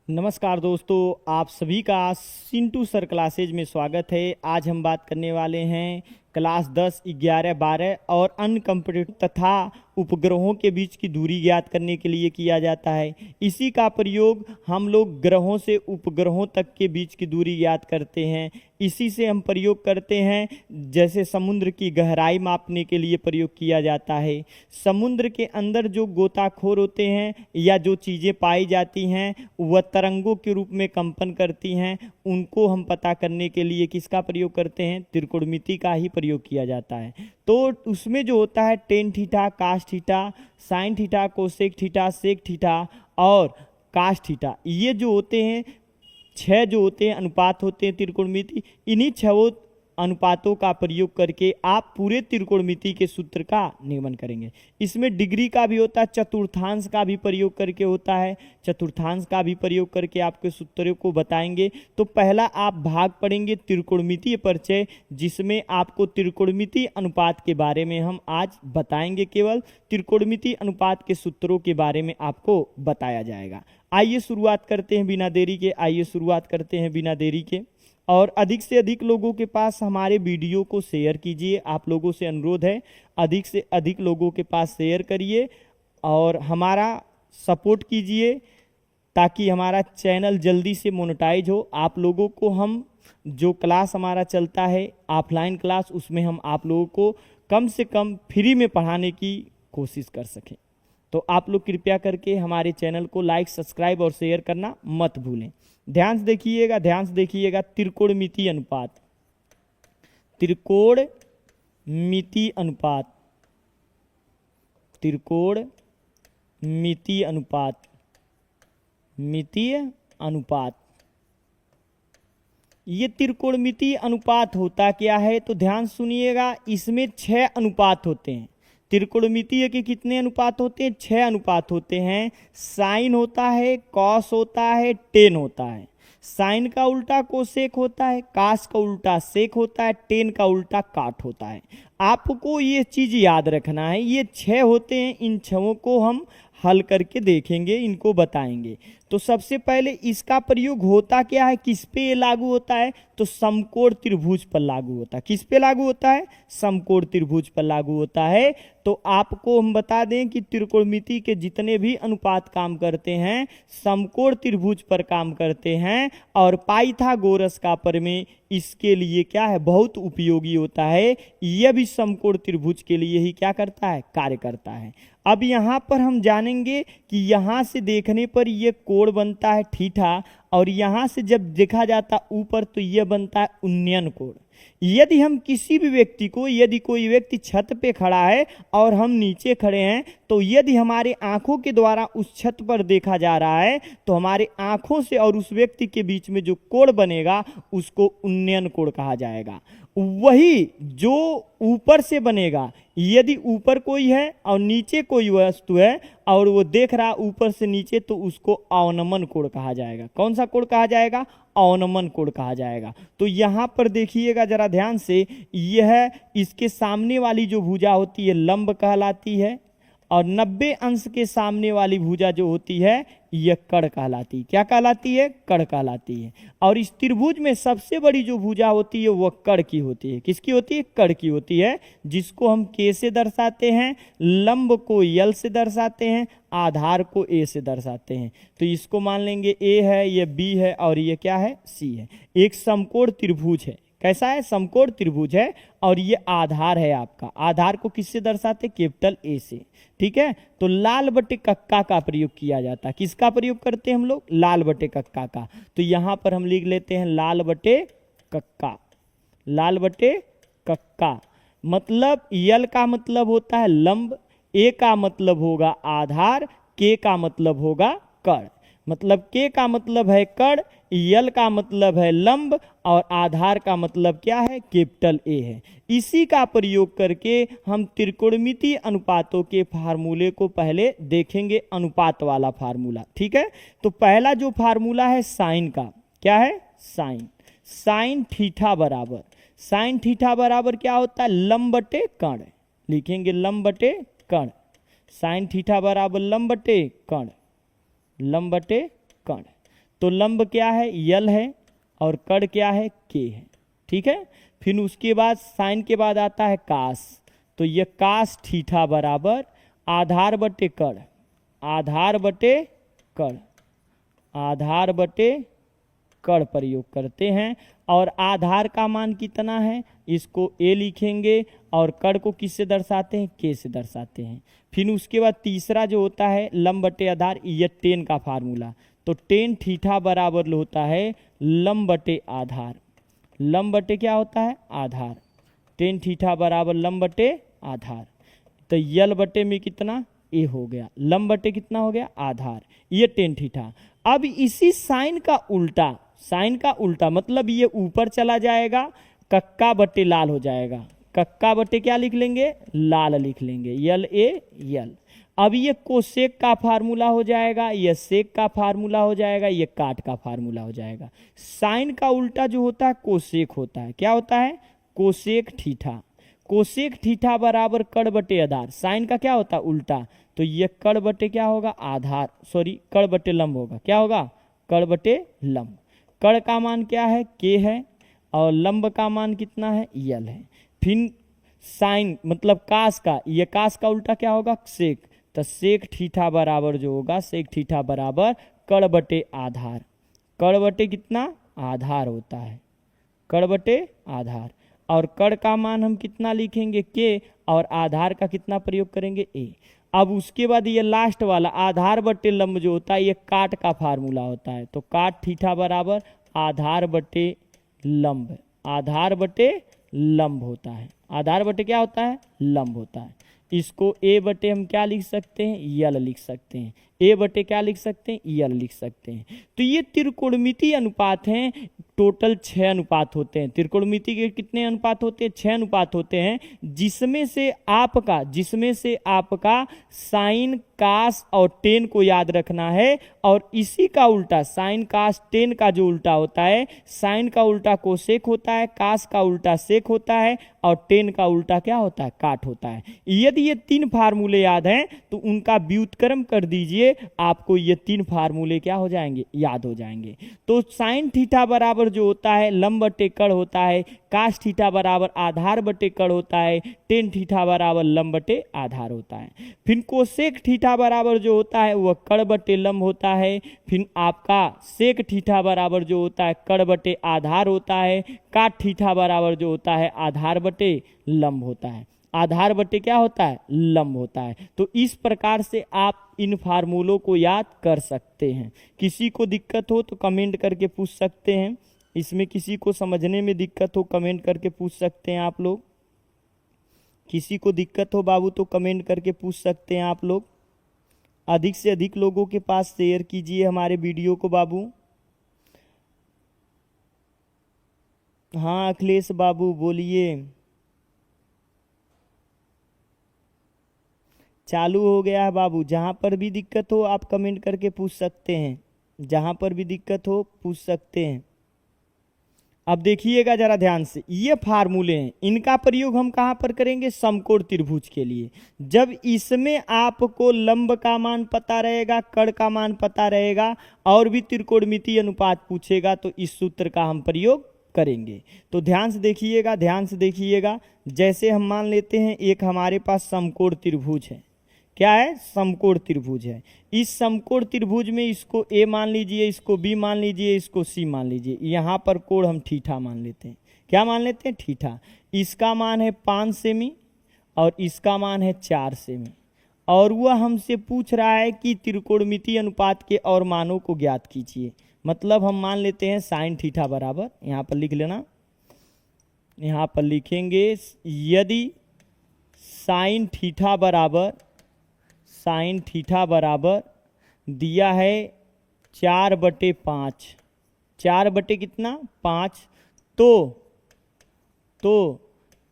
नमस्कार दोस्तों, आप सभी का सिंटू सर क्लासेज में स्वागत है। आज हम बात करने वाले हैं क्लास 10, 11, 12 और अनकम्प्यूटेड तथा उपग्रहों के बीच की दूरी ज्ञात करने के लिए किया जाता है। इसी का प्रयोग हम लोग ग्रहों से उपग्रहों तक के बीच की दूरी ज्ञात करते हैं। इसी से हम प्रयोग करते हैं, जैसे समुद्र की गहराई मापने के लिए प्रयोग किया जाता है। समुद्र के अंदर जो गोताखोर होते हैं या जो चीज़ें पाई जाती हैं वह तरंगों के रूप में कंपन करती हैं, उनको हम पता करने के लिए किसका प्रयोग करते हैं? त्रिकोणमिति का ही प्रयोग किया जाता है। तो उसमें जो होता है tan theta, cos theta, sine theta, cosec theta, sec theta और कास थीटा, ये जो होते हैं 6 जो होते हैं अनुपात होते हैं त्रिकोणमिति। इन्हीं 6 अनुपातों का प्रयोग करके आप पूरे त्रिकोणमिति के सूत्र का नियमन करेंगे। इसमें डिग्री का भी होता है, चतुर्थांश का भी प्रयोग करके होता है। चतुर्थांश का भी प्रयोग करके आपके सूत्रों को बताएंगे। तो पहला आप भाग पढ़ेंगे त्रिकोणमितीय परिचय, जिसमें आपको त्रिकोणमितीय अनुपात के बारे में हम आज बताएंगे। केवल त्रिकोणमितीय अनुपात के सूत्रों के बारे में आपको बताया जाएगा। आइए शुरुआत करते हैं बिना देरी के। और अधिक से अधिक लोगों के पास हमारे वीडियो को शेयर कीजिए। आप लोगों से अनुरोध है, अधिक से अधिक लोगों के पास शेयर करिए और हमारा सपोर्ट कीजिए, ताकि हमारा चैनल जल्दी से मोनेटाइज हो। आप लोगों को हम जो क्लास हमारा चलता है ऑफलाइन क्लास, उसमें हम आप लोगों को कम से कम फ्री में पढ़ाने की कोशिश कर सकें। तो आप लोग कृपया करके हमारे चैनल को लाइक, सब्सक्राइब और शेयर करना मत भूलें। ध्यान से देखिएगा त्रिकोणमितीय अनुपात। त्रिकोणमितीय अनुपात। ये त्रिकोणमितीय अनुपात होता क्या है? तो ध्यान सुनिएगा, इसमें 6 अनुपात होते हैं। त्रिकोणमितीय के कितने अनुपात होते हैं? 6 अनुपात होते हैं। साइन होता है, कॉस होता है, टेन होता है। साइन का उल्टा कोसेक होता है, कास का उल्टा सेक होता है, टेन का उल्टा काट होता है। आपको ये चीज याद रखना है, ये 6 होते हैं। इन 6 को हम हल करके देखेंगे, इनको बताएंगे। तो सबसे पहले इसका प्रयोग होता क्या है, किस पे ये लागू होता है? तो समकोण त्रिभुज पर लागू होता है। किस पे लागू होता है? समकोण त्रिभुज पर लागू होता है। तो आपको हम बता दें कि त्रिकोणमिति के जितने भी अनुपात काम करते हैं समकोण त्रिभुज पर काम करते हैं, और पाइथागोरस का प्रमेय इसके लिए क्या है? बहुत उपयोगी होता है। यह भी समकोण त्रिभुज के लिए ही क्या करता है? कार्य करता है। अब यहाँ पर हम जानेंगे कि यहाँ से देखने पर यह कोण बनता है थीटा, और यहाँ से जब देखा जाता ऊपर तो यह बनता है उन्नयन कोण। यदि हम किसी भी व्यक्ति को, यदि कोई व्यक्ति छत पे खड़ा है और हम नीचे खड़े हैं, तो यदि हमारे आंखों के द्वारा उस छत पर देखा जा रहा है, तो हमारे आंखों से और उस व्यक्ति के बीच में जो कोण बनेगा उसको उन्नयन कोण कहा जाएगा। वही जो ऊपर से बनेगा, यदि ऊपर कोई है और नीचे कोई वस्तु है और वो देख रहा ऊपर से नीचे, तो उसको अवनमन कोण कहा जाएगा। कौन सा कोण कहा जाएगा? अवनमन कोण कहा जाएगा। तो यहाँ पर देखिएगा जरा ध्यान से, यह इसके सामने वाली जो भुजा होती है लंब कहलाती है, और 90 अंश के सामने वाली भुजा जो होती है यह कर्ण कहलाती है। क्या कहलाती है? कर्ण कहलाती है। और इस त्रिभुज में सबसे बड़ी जो भुजा होती है वह कर्ण की होती है। किसकी होती है? कर्ण की होती है, जिसको हम के से दर्शाते हैं, लंब को यल से दर्शाते हैं, आधार को ए से दर्शाते हैं। तो इसको मान लेंगे ए है, यह बी है और ये क्या है? सी है। एक समकोण त्रिभुज है। कैसा है? समकोण त्रिभुज है। और ये आधार है आपका। आधार को किससे दर्शाते? कैपिटल ए से। ठीक है। तो लाल बटे कक्का का प्रयोग किया जाता है। किसका प्रयोग करते हैं हम लोग? लाल बटे कक्का का। तो यहां पर हम लिख लेते हैं लाल बटे कक्का। लाल बटे कक्का मतलब यल का मतलब होता है लंब, ए का मतलब होगा आधार, के का मतलब होगा कर्ण। मतलब के का मतलब है कर्ण, यल का मतलब है लंब और आधार का मतलब क्या है? कैपिटल ए है। इसी का प्रयोग करके हम त्रिकोणमितीय अनुपातों के फार्मूले को पहले देखेंगे, अनुपात वाला फार्मूला। ठीक है। तो पहला जो फार्मूला है साइन का, क्या है? साइन थीटा बराबर क्या होता है? लंब बटे कर्ण। लिखेंगे लंब बटे कर्ण। साइन थीटा बराबर लंब बटे कर्ण। तो लंब क्या है, यल है, और कड़ क्या है, के है। ठीक है, फिर उसके बाद साइन के बाद आता है कास, तो ये कास थीटा बराबर आधार बटे कड़, आधार बटे कड़, आधार बटे कड़ प्रयोग करते हैं। और आधार का मान कितना है, इसको ए लिखेंगे, और कड़ को किससे दर्शाते हैं, के से दर्शाते हैं। फिर उसके बाद तीसरा जो होता है लंब बटे आधार, ये टेन का फार्मूला, तो टेन थीटा बराबर होता है लंब बटे आधार। लंब बटे क्या होता है, आधार। टेन थीटा बराबर लंब बटे आधार, तो यल बटे में कितना, ए हो गया, लंब बटे कितना हो गया, आधार, ये टेन थीटा। अब इसी साइन का उल्टा, साइन का उल्टा मतलब ये ऊपर चला जाएगा, कक्का बटे लाल हो जाएगा, कक्का बटे क्या लिख लेंगे, लाल लिख लेंगे, यल ए यल। अब ये कोसेक का फार्मूला हो जाएगा, ये सेक का फार्मूला हो जाएगा, ये काट का फार्मूला हो जाएगा। साइन का उल्टा जो होता है कोसेक होता है, क्या होता है, कोसेक थीटा। कोसेक थीटा बराबर कड़ बटे आधार, साइन का क्या होता है उल्टा, तो ये कड़ बटे क्या होगा, आधार, सॉरी कड़ बटे लंब होगा, क्या होगा, कड़ बटे लंब। कड़ का मान क्या है, के है, और लंब का मान कितना है, यल है। फिर साइन मतलब कास का, ये कास का उल्टा क्या होगा, सेक, तो सेक थीटा बराबर जो होगा, सेक थीटा बराबर कड़ बटे आधार। कड़ बटे कितना, आधार होता है, कड़ बटे आधार। और कड़ का मान हम कितना लिखेंगे, के, और आधार का कितना प्रयोग करेंगे, ए। अब उसके बाद ये लास्ट वाला आधार बटे लंब जो होता है, ये काट का फार्मूला होता है, तो काट थीटा बराबर आधार बटे लंब, आधार बटे लंब होता है, आधार बटे क्या होता है, लंब होता है। इसको ए बटे हम क्या लिख सकते हैं, यल लिख सकते हैं, ए बटे क्या लिख सकते हैं, यल लिख सकते हैं। तो ये त्रिकोणमितीय अनुपात हैं, टोटल 6 अनुपात होते हैं। त्रिकोणमिति के कितने अनुपात होते हैं, 6 अनुपात होते हैं, जिसमें से आपका साइन कास और टेन को याद रखना है। और इसी का उल्टा साइन कास टेन का जो उल्टा होता है, साइन का उल्टा कोसेक होता है, कास का उल्टा सेक होता है, और टेन का उल्टा क्या होता है, काट होता है। यदि ये 3 फार्मूले याद हैं तो उनका व्युत्क्रम कर दीजिए, आपको ये 3 फार्मूले क्या हो जाएंगे, याद हो जाएंगे। तो साइन थीटा बराबर जो होता है लंब बटे कड़ होता है, कास थीटा बराबर आधार बटे कड़ होता है, टेन थीटा बराबर लंब बटे आधार होता है। फिर कोसेक थीटा बराबर जो होता है वह कड़ बटे लंब होता है। फिर आपका सेक थीटा बराबर जो होता है कड़ बटे आधार होता है। काट थीटा बराबर जो होता है आधार बटे लंब होता है, आधार बटे क्या होता है, लंब होता है। तो इस प्रकार से आप इन फार्मूलों को याद कर सकते हैं। किसी को दिक्कत हो तो कमेंट करके पूछ सकते हैं, इसमें किसी को समझने में दिक्कत हो कमेंट करके पूछ सकते हैं आप लोग। किसी को दिक्कत हो बाबू तो कमेंट करके पूछ सकते हैं आप लोग। अधिक से अधिक लोगों के पास शेयर कीजिए हमारे वीडियो को बाबू। हाँ अखिलेश बाबू बोलिए। चालू हो गया है बाबू, जहाँ पर भी दिक्कत हो आप कमेंट करके पूछ सकते हैं, जहाँ पर भी दिक्कत हो पूछ सकते हैं। अब देखिएगा जरा ध्यान से, ये फार्मूले हैं, इनका प्रयोग हम कहाँ पर करेंगे, समकोण त्रिभुज के लिए। जब इसमें आपको लंब का मान पता रहेगा, कड़ का मान पता रहेगा, और भी त्रिकोणमितीय अनुपात पूछेगा तो इस सूत्र का हम प्रयोग करेंगे। तो ध्यान से देखिएगा, ध्यान से देखिएगा। जैसे हम मान लेते हैं एक हमारे पास समकोण त्रिभुज है, क्या है, समकोण त्रिभुज है। इस समकोण त्रिभुज में इसको ए मान लीजिए, इसको बी मान लीजिए, इसको सी मान लीजिए। यहाँ पर कोण हम थीटा मान लेते हैं, क्या मान लेते हैं, थीटा। इसका मान है 5 सेमी और इसका मान है 4 सेमी, और वह हमसे पूछ रहा है कि त्रिकोणमितीय अनुपात के और मानों को ज्ञात कीजिए। मतलब हम मान लेते हैं साइन थीटा बराबर, यहाँ पर लिख लेना, यहाँ पर लिखेंगे यदि साइन थीटा बराबर दिया है 4/5, 4 बटे कितना 5, तो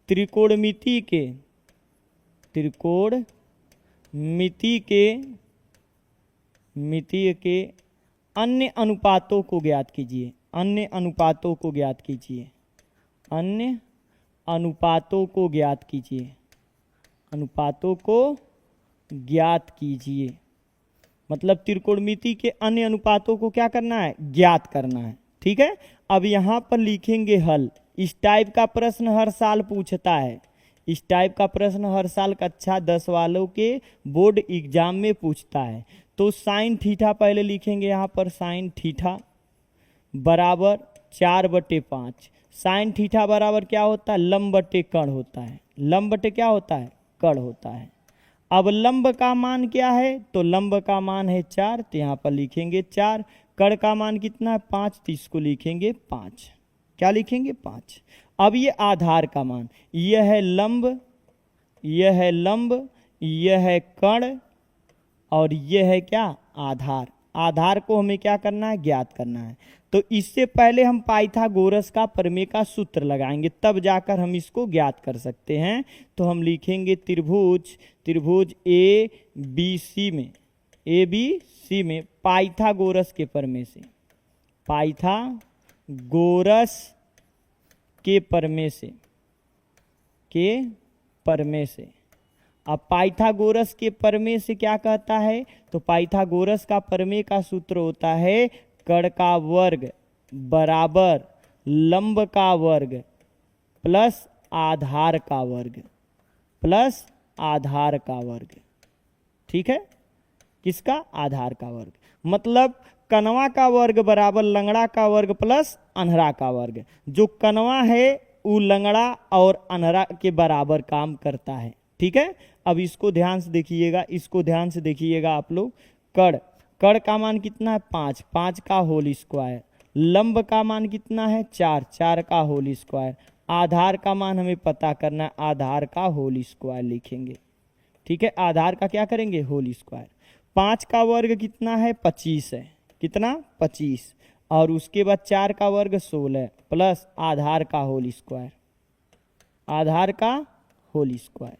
त्रिकोणमिति के अन्य अनुपातों को ज्ञात कीजिए, अन्य अनुपातों को ज्ञात कीजिए, अन्य अनुपातों को ज्ञात कीजिए, अनुपातों को ज्ञात कीजिए। मतलब त्रिकोणमिति के अन्य अनुपातों को क्या करना है, ज्ञात करना है। ठीक है, अब यहाँ पर लिखेंगे हल। इस टाइप का प्रश्न हर साल पूछता है, इस टाइप का प्रश्न हर साल कक्षा 10 वालों के बोर्ड एग्जाम में पूछता है। तो साइन थीटा पहले लिखेंगे यहाँ पर, साइन थीटा बराबर 4/5। साइन थीटा बराबर क्या होता है, लंब बटे कर्ण होता है। लंब बटे क्या होता है, कर्ण होता है। अब लंब का मान क्या है, तो लंब का मान है 4, तो यहाँ पर लिखेंगे 4। कर्ण का मान कितना है 5, तो इसको लिखेंगे 5। क्या लिखेंगे 5। अब ये आधार का मान, यह है लंब, यह है लंब, यह है कर्ण और यह है क्या, आधार। आधार को हमें क्या करना है, ज्ञात करना है। तो इससे पहले हम पाइथागोरस का प्रमेय का सूत्र लगाएंगे, तब जाकर हम इसको ज्ञात कर सकते हैं। तो हम लिखेंगे त्रिभुज ए बी सी में पाइथागोरस के प्रमेय से, पाइथागोरस के प्रमेय से अब पाइथागोरस के प्रमेय से क्या कहता है, तो पाइथागोरस का प्रमेय का सूत्र होता है कर्ण का वर्ग बराबर लंब का वर्ग प्लस आधार का वर्ग, प्लस आधार का वर्ग। ठीक है, किसका, आधार का वर्ग। मतलब कनवा का वर्ग बराबर लंगड़ा का वर्ग प्लस अनहरा का वर्ग। जो कनवा है वो लंगड़ा और अनहरा के बराबर काम करता है। ठीक है, अब इसको ध्यान से देखिएगा, इसको ध्यान से देखिएगा आप लोग। कर्ण का मान कितना है 5, 5 का होल स्क्वायर। लंब का मान कितना है 4, 4 का होल स्क्वायर। आधार का मान हमें पता करना है, आधार का होल स्क्वायर लिखेंगे। ठीक है, आधार का क्या करेंगे, होल स्क्वायर। 5 का वर्ग कितना है 25 है, कितना 25, और उसके बाद 4 का वर्ग 16 प्लस आधार का होल स्क्वायर, आधार का होल स्क्वायर।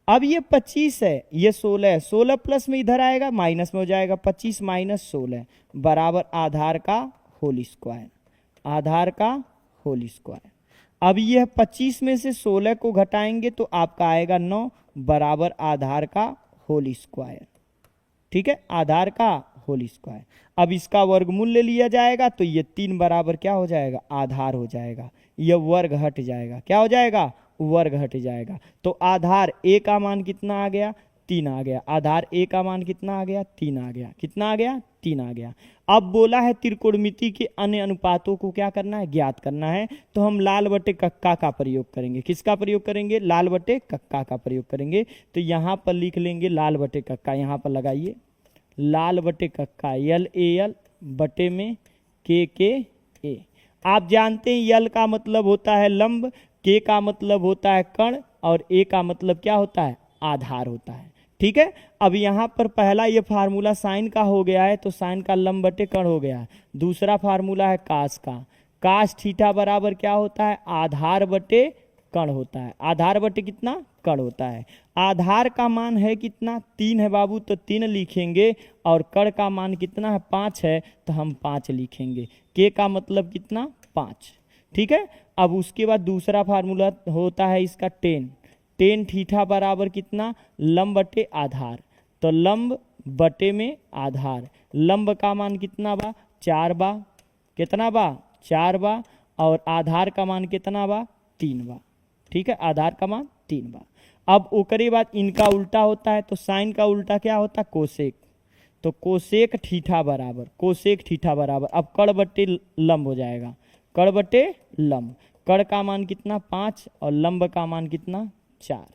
अब ये 25 है, ये 16 है, 16 प्लस में इधर आएगा माइनस में हो जाएगा, 25 माइनस 16 बराबर आधार का होल स्क्वायर, आधार का होल स्क्वायर। अब यह 25 में से 16 को घटाएंगे तो आपका आएगा 9 बराबर आधार का होल स्क्वायर। ठीक है, आधार का होल स्क्वायर। अब इसका वर्गमूल ले लिया जाएगा तो ये 3 बराबर क्या हो जाएगा, आधार हो जाएगा। यह वर्ग हट जाएगा, क्या हो जाएगा, वर्ग हट जाएगा। तो आधार ए का मान कितना आ गया, 3 आ गया। आधार ए का मान कितना आ गया, 3 आ गया। कितना आ गया, 3 आ गया। अब बोला है त्रिकोणमिति के अन्य अनुपातों को क्या करना है, ज्ञात करना है। तो हम लाल बटे कक्का का प्रयोग करेंगे। किसका प्रयोग करेंगे, लाल बटे कक्का का प्रयोग करेंगे। तो यहाँ पर लिख लेंगे लाल बटे कक्का, यहाँ पर लगाइए लाल बटे कक्का, LAL बटे में KKA। आप जानते हैं यल का मतलब होता है लंब, के का मतलब होता है कर्ण और ए का मतलब क्या होता है, आधार होता है। ठीक है, अब यहाँ पर पहला ये फार्मूला साइन का हो गया है, तो साइन का लंब बटे कर्ण हो गया है। दूसरा फार्मूला है कास का, कास थीटा बराबर क्या होता है, आधार बटे कर्ण होता है। आधार बटे कितना, कर्ण होता है। आधार का मान है कितना, 3 है बाबू, तो 3 लिखेंगे। और कर्ण का मान कितना है, 5 है, तो हम 5 लिखेंगे। के का मतलब कितना, 5। ठीक है, अब उसके बाद दूसरा फार्मूला होता है इसका टेन थीटा बराबर कितना, लंब बटे आधार। तो लंब बटे में आधार, लंब का मान कितना बा, 4 बा। कितना बा, 4 बा। और आधार का मान कितना बा, 3 बा। ठीक है, आधार का मान 3 बा। अब ओकरे बाद इनका उल्टा होता है, तो साइन का उल्टा क्या होता है, कोसेक। तो कोसेक थीटा बराबर, कोसेक थीटा बराबर, अब कर्ण बटे लंब हो जाएगा, कर्ण बटे लंब। कर्ण का मान कितना, 5 और लंब का मान कितना, 4।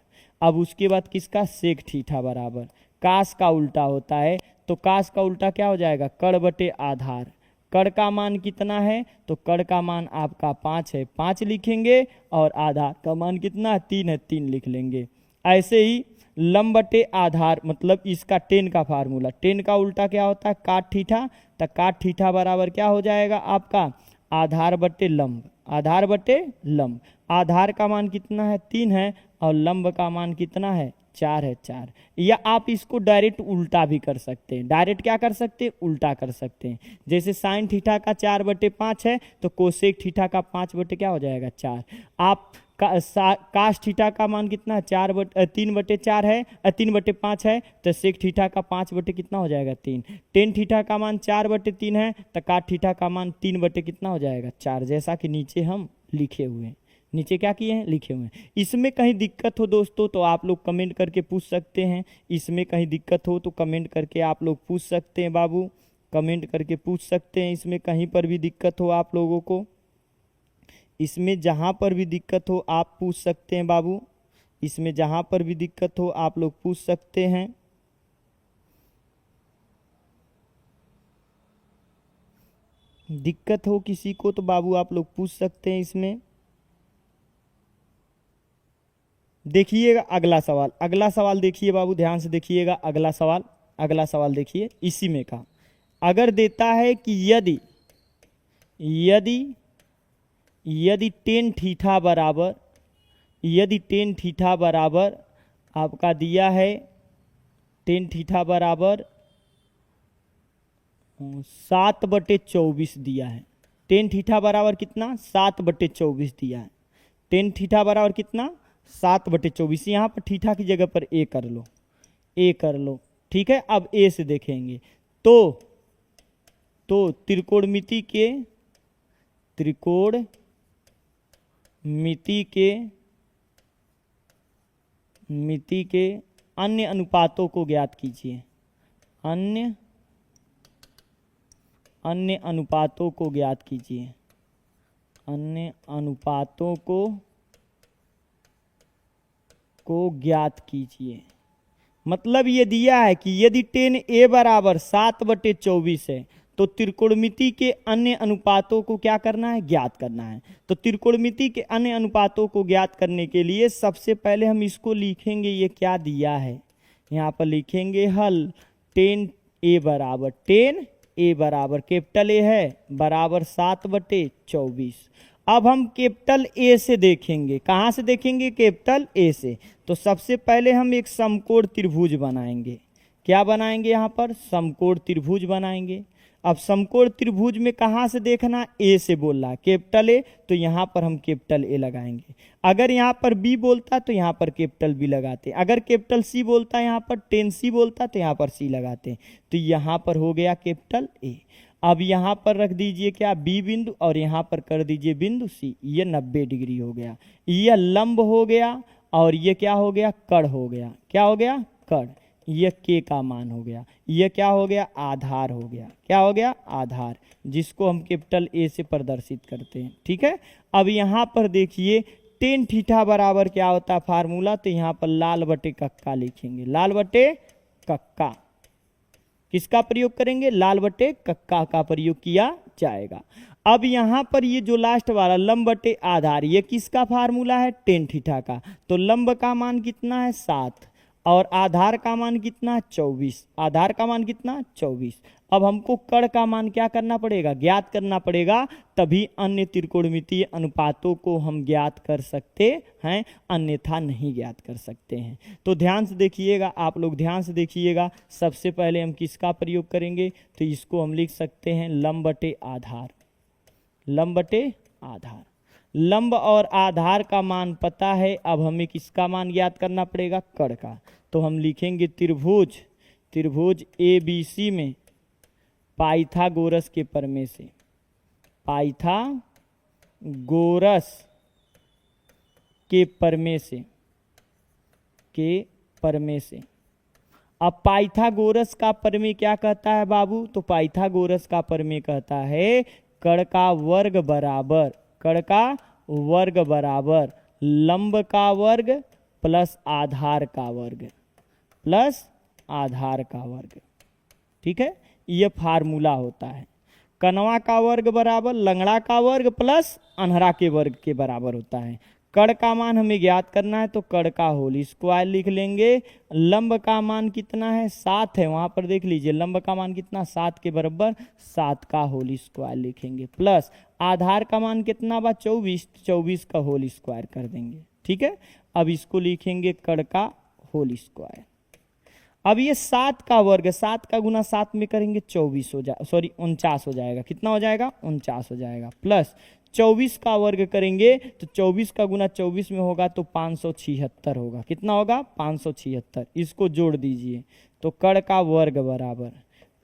अब उसके बाद किसका, सेक थीटा बराबर, कास का उल्टा होता है। तो कास का उल्टा क्या हो जाएगा, कर्ण बटे आधार। कर्ण का मान कितना है, तो कर्ण का मान आपका 5 है, 5 लिखेंगे। और आधार का मान कितना, 3 है, 3 लिख लेंगे। ऐसे ही लंब बटे आधार, मतलब इसका टेन का फार्मूला, टेन का उल्टा क्या होता है, काट थीटा। तो काट थीटा बराबर क्या हो जाएगा आपका, आधार बटे लंब, आधार बटे लंब। आधार का मान कितना है, 3 है, और लंब का मान कितना है, 4 है, 4। या आप इसको डायरेक्ट उल्टा भी कर सकते हैं। डायरेक्ट क्या कर सकते हैं, उल्टा कर सकते हैं। जैसे साइन थीटा का 4/5 है, तो कोसेक थीटा का 5 बटे क्या हो जाएगा, 4। आप काश थीटा का मान कितना 3/4 है, 3/5 है, तो सेक थीटा का 5 कितना हो जाएगा 3। टेन थीटा का मान 4/3 है, तो काट थीटा का मान 3 कितना हो जाएगा 4, जैसा कि नीचे हम लिखे हुए हैं। नीचे क्या किए हैं, लिखे हुए हैं। इसमें कहीं दिक्कत हो दोस्तों तो आप लोग कमेंट करके पूछ सकते हैं। इसमें कहीं दिक्कत हो तो कमेंट करके आप लोग पूछ सकते हैं बाबू, कमेंट करके पूछ सकते हैं। इसमें कहीं पर भी दिक्कत हो आप लोगों को, इसमें जहाँ पर भी दिक्कत हो आप पूछ सकते हैं बाबू, इसमें जहाँ पर भी दिक्कत हो आप लोग पूछ सकते हैं। दिक्कत हो किसी को तो बाबू आप लोग पूछ सकते हैं। इसमें देखिएगा अगला सवाल, अगला सवाल देखिए बाबू, ध्यान से देखिएगा अगला सवाल, अगला सवाल देखिए। इसी में का अगर देता है कि यदि यदि यदि टेन थीटा बराबर, यदि टेन थीटा बराबर आपका दिया है, टेन थीटा बराबर 7/24 दिया है। टेन थीटा बराबर कितना 7/24 दिया है। टेन थीटा बराबर कितना 7/24। यहाँ पर थीटा की जगह पर ए कर लो, ए कर लो, ठीक है। अब ए से देखेंगे तो त्रिकोणमिति के मिति के अन्य अनुपातों को ज्ञात कीजिए। अन्य अनुपातों को ज्ञात कीजिए। अन्य अनुपातों को ज्ञात कीजिए। मतलब ये दिया है कि यदि टेन ए बराबर 7/24 है तो त्रिकोणमिति के अन्य अनुपातों को क्या करना है, ज्ञात करना है। तो त्रिकोणमिति के अन्य अनुपातों को ज्ञात करने के लिए सबसे पहले हम इसको लिखेंगे, ये क्या दिया है यहाँ पर लिखेंगे हल। टेन ए बराबर कैपिटल ए है बराबर 7/24। अब हम कैपिटल ए से देखेंगे, कहाँ से देखेंगे, कैपिटल ए से। तो सबसे पहले हम एक समकोण त्रिभुज बनाएंगे। क्या बनाएंगे, यहाँ पर समकोण त्रिभुज बनाएंगे। अब समकोण त्रिभुज में कहाँ से देखना, ए से बोल रहा है कैपिटल ए, तो यहाँ पर हम कैपिटल ए लगाएंगे। अगर यहाँ पर बी बोलता तो यहाँ पर कैपिटल बी लगाते। अगर कैपिटल सी बोलता यहाँ पर, टेन सी बोलता तो यहाँ पर सी लगाते। तो यहाँ पर हो गया कैपिटल ए। अब यहाँ पर रख दीजिए क्या, बी बिंदु, और यहाँ पर कर दीजिए बिंदु सी। ये 90 डिग्री हो गया, यह लंब हो गया, और ये क्या हो गया, कड़ हो गया। क्या हो गया, कड़। यह के का मान हो गया। यह क्या हो गया, आधार हो गया। क्या हो गया, आधार, जिसको हम कैपिटल ए से प्रदर्शित करते हैं, ठीक है। अब यहाँ पर देखिए टेन थीटा बराबर क्या होता है फार्मूला, तो यहाँ पर लाल बटे कक्का लिखेंगे। लाल बटे कक्का किसका प्रयोग करेंगे, लाल बटे कक्का का प्रयोग किया जाएगा। अब यहाँ पर ये जो लास्ट वाला लंब बटे आधार, ये किसका फार्मूला है, टेन थीटा का। तो लंब का मान कितना है 7 और आधार का मान कितना 24। आधार का मान कितना 24। अब हमको कड़ का मान क्या करना पड़ेगा, ज्ञात करना पड़ेगा, तभी अन्य त्रिकोणमितीय अनुपातों को हम ज्ञात कर सकते हैं, अन्यथा नहीं ज्ञात कर सकते हैं। तो ध्यान से देखिएगा, आप लोग ध्यान से देखिएगा। सबसे पहले हम किसका प्रयोग करेंगे, तो इसको हम लिख सकते हैं लंब बटे आधार। लंब बटे आधार, लंब और आधार का मान पता है। अब हमें किसका मान ज्ञात करना पड़ेगा, कड़ का। तो हम लिखेंगे त्रिभुज ए बी सी में पाइथागोरस के प्रमेय से, पाइथागोरस के प्रमेय से, अब पाइथागोरस का प्रमेय क्या कहता है बाबू, तो पाइथागोरस का प्रमेय कहता है कड़ का वर्ग बराबर, कड़ का वर्ग बराबर लंब का वर्ग प्लस आधार का वर्ग, प्लस आधार का वर्ग, ठीक है। यह फार्मूला होता है। कनवा का वर्ग बराबर लंगड़ा का वर्ग प्लस अनहरा के वर्ग के बराबर होता है। कड़ का मान हमें ज्ञात करना है, तो कड़ का होल स्क्वायर लिख लेंगे। लंब का मान कितना है 7 है, वहां पर देख लीजिए लंब का मान कितना 7 के बराबर, 7 का होल स्क्वायर लिखेंगे, प्लस आधार का मान कितना बा 24, 24 का होल स्क्वायर कर देंगे, ठीक है। अब इसको लिखेंगे कड़ का होल स्क्वायर। अब ये 7 का वर्ग, 7 का गुना 7 में करेंगे 24 हो जाए, सॉरी 49 हो जाएगा। कितना हो जाएगा, 49 हो जाएगा, प्लस 24 का वर्ग करेंगे तो 24 का गुना 24 में होगा तो 576 होगा। कितना होगा? 576। इसको जोड़ दीजिए तो कड़ का वर्ग बराबर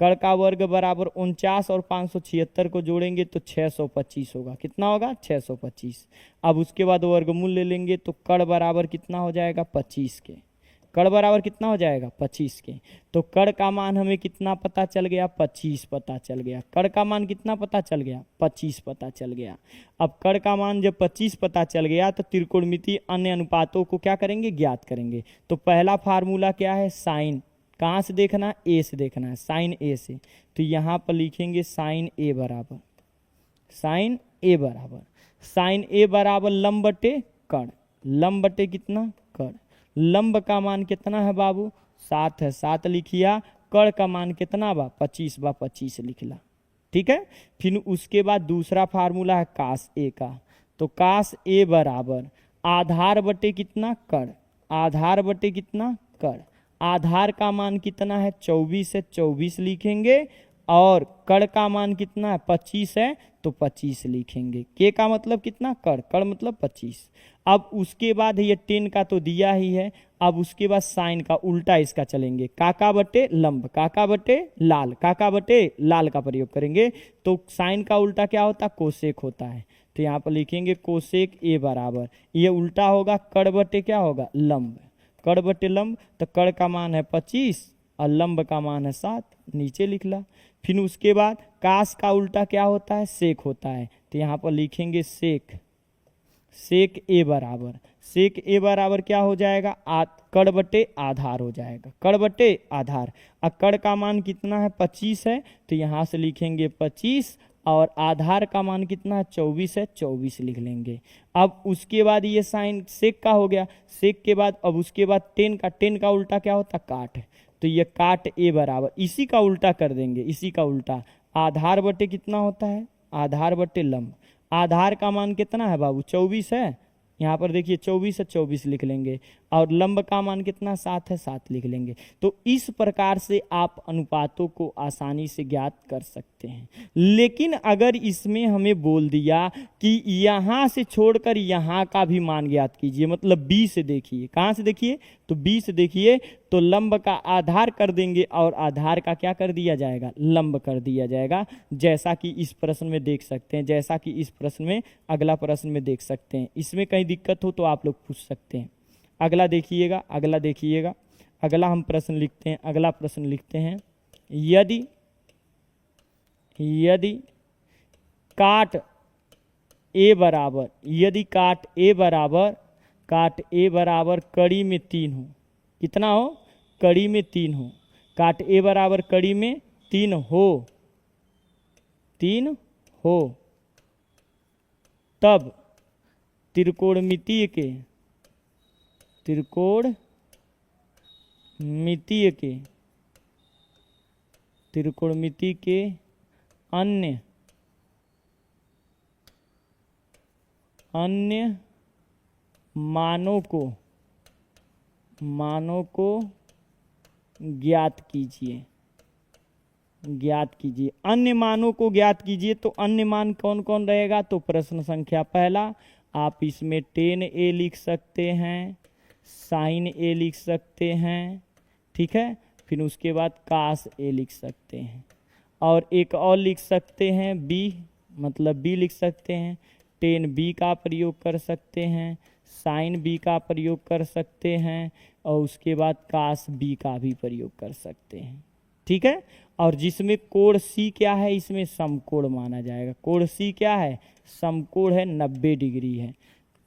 49 और 576 को जोड़ेंगे तो 625 होगा। कितना होगा? 625। अब उसके बाद वर्गमूल ले लेंगे तो कड़ बराबर कितना हो जाएगा? 25 के। कड़ बराबर कितना हो जाएगा? 25 के। तो कड़ का मान हमें कितना पता चल गया? 25 पता चल गया। कड़ का मान कितना पता चल गया? 25 पता चल गया। अब कड़ का मान जब 25 पता चल गया तो त्रिकोणमितीय अन्य अनुपातों को क्या करेंगे? ज्ञात करेंगे। तो पहला फार्मूला क्या है? साइन। कहाँ से देखना? ए से देखना है, साइन ए से। तो यहाँ पर लिखेंगे साइन ए बराबर लंब बटे कड़। लंब बटे कितना? कड़। लंब का मान कितना है बाबू? 7 है, 7 लिखिया। कड़ का मान कितना बा? 25 लिखला। ठीक है। फिर उसके बाद दूसरा फार्मूला है कास ए का। तो कास ए बराबर आधार बटे कितना? कड़। आधार बटे कितना? कड़। आधार का मान कितना है? 24 है, 24 लिखेंगे। और कड़ का मान कितना है? 25 है तो 25 लिखेंगे। के का मतलब कितना? कड़। कड़ मतलब 25। अब उसके बाद ये 10 का तो दिया ही है। अब उसके बाद साइन का उल्टा इसका चलेंगे। काका बटे लंब, काका बटे लाल, काका बटे लाल का प्रयोग करेंगे। तो साइन का उल्टा क्या होता? कोसेक होता है। तो यहाँ पर लिखेंगे कोसेक ए बराबर, ये उल्टा होगा कड़ बटे क्या होगा? लंब। कड़ बटे लंब। तो कड़ का मान है 25 और लंब का मान है 7, नीचे लिखला। फिर उसके बाद कास का उल्टा क्या होता है? सेक होता है। तो यहाँ पर लिखेंगे सेक। सेक ए बराबर क्या हो जाएगा? कड़ बटे आधार हो जाएगा। कड़ बटे आधार। और कड़ का मान कितना है? 25 है। तो यहाँ से लिखेंगे 25 और आधार का मान कितना है? 24 है, 24 लिख लेंगे। अब उसके बाद ये साइन सेक का हो गया। सेक के बाद अब उसके बाद 10 का उल्टा क्या होता? काट। तो ये काट ए बराबर इसी का उल्टा कर देंगे, इसी का उल्टा। आधार बटे कितना होता है? आधार बटे लंब। आधार का मान कितना है बाबू? 24 है। यहाँ पर देखिए 24 है, 24 लिख लेंगे। और लंब का मान कितना? 7 है, 7 लिख लेंगे। तो इस प्रकार से आप अनुपातों को आसानी से ज्ञात कर सकते हैं। लेकिन अगर इसमें हमें बोल दिया कि यहाँ से छोड़कर यहाँ का भी मान ज्ञात कीजिए, मतलब बी से देखिए। कहाँ से देखिए? तो बी से देखिए। तो लंब का आधार कर देंगे और आधार का क्या कर दिया जाएगा? लंब कर दिया जाएगा। जैसा कि इस प्रश्न में देख सकते हैं, जैसा कि इस प्रश्न में अगला प्रश्न में देख सकते हैं। इसमें कहीं दिक्कत हो तो आप लोग पूछ सकते हैं। अगला देखिएगा, अगला हम प्रश्न लिखते हैं। अगला प्रश्न लिखते हैं, यदि काट ए बराबर कड़ी में 3 हो। कितना हो? कड़ी में 3 हो। काट ए बराबर कड़ी में 3 हो, तब त्रिकोणमितीय के अन्य मानों को ज्ञात कीजिए। अन्य मानों को ज्ञात कीजिए। तो अन्य मान कौन कौन रहेगा? तो प्रश्न संख्या पहला आप इसमें 10a लिख सकते हैं, साइन ए लिख सकते हैं। ठीक है। फिर उसके बाद कास ए लिख सकते हैं और एक और लिख सकते हैं बी, मतलब बी लिख सकते हैं। 10b का प्रयोग कर सकते हैं, साइन बी का प्रयोग कर सकते हैं और उसके बाद कास बी का भी प्रयोग कर सकते हैं। ठीक है। और जिसमें कोण सी क्या है? इसमें समकोण माना जाएगा। कोण सी क्या है? समकोण है, 90 डिग्री है।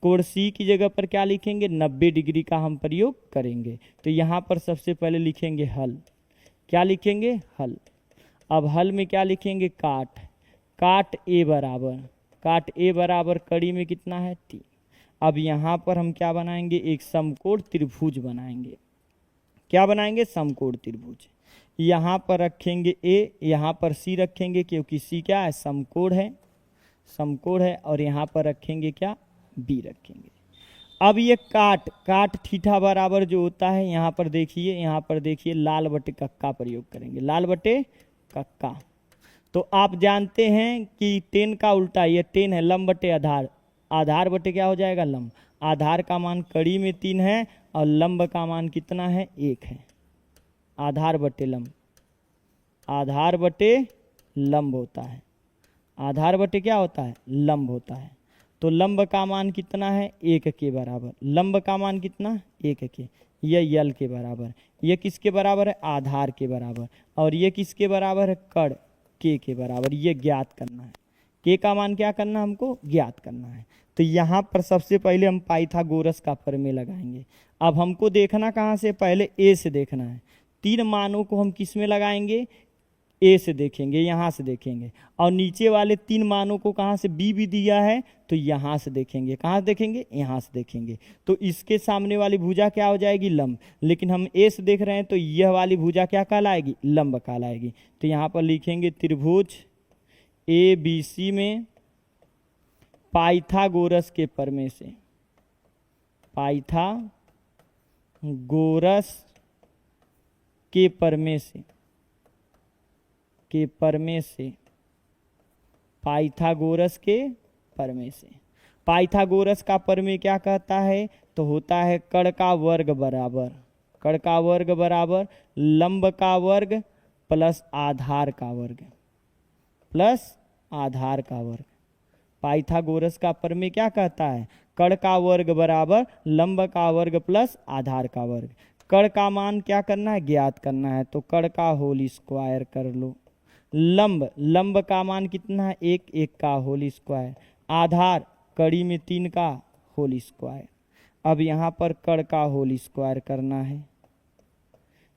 कोण सी की जगह पर क्या लिखेंगे? 90 डिग्री का हम प्रयोग करेंगे। तो यहाँ पर सबसे पहले लिखेंगे हल। क्या लिखेंगे? हल। अब हल में क्या लिखेंगे? काट ए बराबर कड़ी में कितना है? 3। अब यहाँ पर हम क्या बनाएंगे? एक समकोण त्रिभुज बनाएंगे। क्या बनाएंगे? समकोण त्रिभुज। यहाँ पर रखेंगे ए, यहाँ पर सी रखेंगे क्योंकि सी क्या है? समकोण है। और यहाँ पर रखेंगे क्या? बी रखेंगे। अब ये काट थीटा बराबर जो होता है, यहाँ पर देखिए लाल बटे कक्का प्रयोग करेंगे। लाल बटे कक्का। तो आप जानते हैं कि 10 का उल्टा, ये 10 है लंब बटे आधार, आधार बटे क्या हो जाएगा लंब। आधार का मान कड़ी में 3 है और लंब का मान कितना है 1 है। आधार बटे लंब, आधार बटे लंब होता है, आधार बटे क्या होता है लंब होता है। तो लंब का मान कितना है 1 के बराबर, लंब का मान कितना 1 के, यह यल के बराबर, ये किसके बराबर है आधार के बराबर, और ये किसके बराबर है कड़ के बराबर। ये ज्ञात करना है, के का मान क्या करना है हमको ज्ञात करना है। तो यहाँ पर सबसे पहले हम पाइथागोरस का प्रमेय लगाएंगे। अब हमको देखना कहाँ से, पहले ए से देखना है। 3 मानों को हम किस में लगाएंगे, ए से देखेंगे, यहाँ से देखेंगे, और नीचे वाले 3 मानों को कहाँ से बी भी दिया है तो यहाँ से देखेंगे। कहाँ से देखेंगे, यहाँ से देखेंगे। तो इसके सामने वाली भुजा क्या हो जाएगी लंब, लेकिन हम ए से देख रहे हैं तो यह वाली भुजा क्या कहलाएगी लंब कहलाएगी। तो यहाँ पर लिखेंगे त्रिभुज ए बी सी में पाइथागोरस के प्रमेय से, पाइथागोरस के प्रमेय से, पाइथागोरस के प्रमेय से। पाइथागोरस का प्रमेय क्या कहता है, तो होता है कड़ का वर्ग बराबर, कड़ का वर्ग बराबर लंब का वर्ग प्लस आधार का वर्ग, प्लस आधार का वर्ग। पाइथागोरस का प्रमेय क्या कहता है, कड़ का वर्ग बराबर लंब का वर्ग प्लस आधार का वर्ग। कड़ का मान क्या करना है ज्ञात करना है, तो कड़ का होल स्क्वायर कर लो। लंब, लंब का मान कितना है 1, 1 का होल स्क्वायर। आधार कड़ी में 3 का होल स्क्वायर। अब यहाँ पर कड़ का होल स्क्वायर करना है।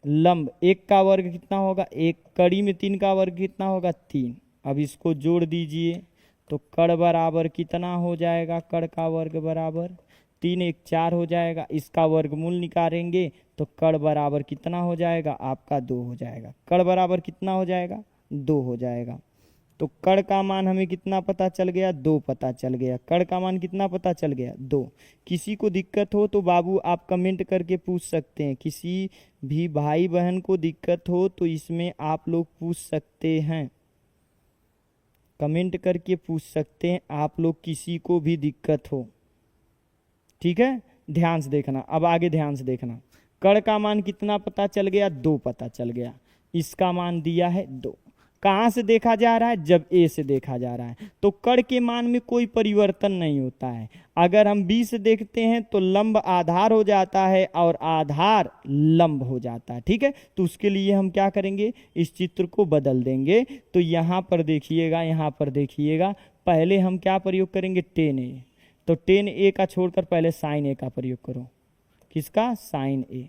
लंब 1 का वर्ग कितना होगा 1, कड़ी में 3 का वर्ग कितना होगा 3। अब इसको जोड़ दीजिए तो कड़ बराबर कितना हो जाएगा, कड़ का वर्ग बराबर 3 1 4 हो जाएगा। इसका वर्गमूल निकालेंगे तो कड़ बराबर कितना हो जाएगा आपका 2 हो जाएगा। कड़ बराबर कितना हो जाएगा 2 हो जाएगा। तो कड़ का मान हमें कितना पता चल गया 2 पता चल गया। कड़ का मान कितना पता चल गया 2। किसी को दिक्कत हो तो बाबू आप कमेंट करके पूछ सकते हैं, किसी भी भाई बहन को दिक्कत हो तो इसमें आप लोग पूछ सकते हैं, कमेंट करके पूछ सकते हैं आप लोग, किसी को भी दिक्कत हो। ठीक है, ध्यान से देखना। अब आगे ध्यान से देखना, कड़ का मान कितना पता चल गया 2 पता चल गया। इसका मान दिया है 2। कहाँ से देखा जा रहा है, जब ए से देखा जा रहा है तो कड़ के मान में कोई परिवर्तन नहीं होता है। अगर हम बी से देखते हैं तो लंब आधार हो जाता है और आधार लंब हो जाता है। ठीक है, तो उसके लिए हम क्या करेंगे, इस चित्र को बदल देंगे। तो यहाँ पर देखिएगा, यहाँ पर देखिएगा, पहले हम क्या प्रयोग करेंगे 10a। तो 10a का छोड़कर पहले साइन ए का प्रयोग करो। किसका, साइन ए।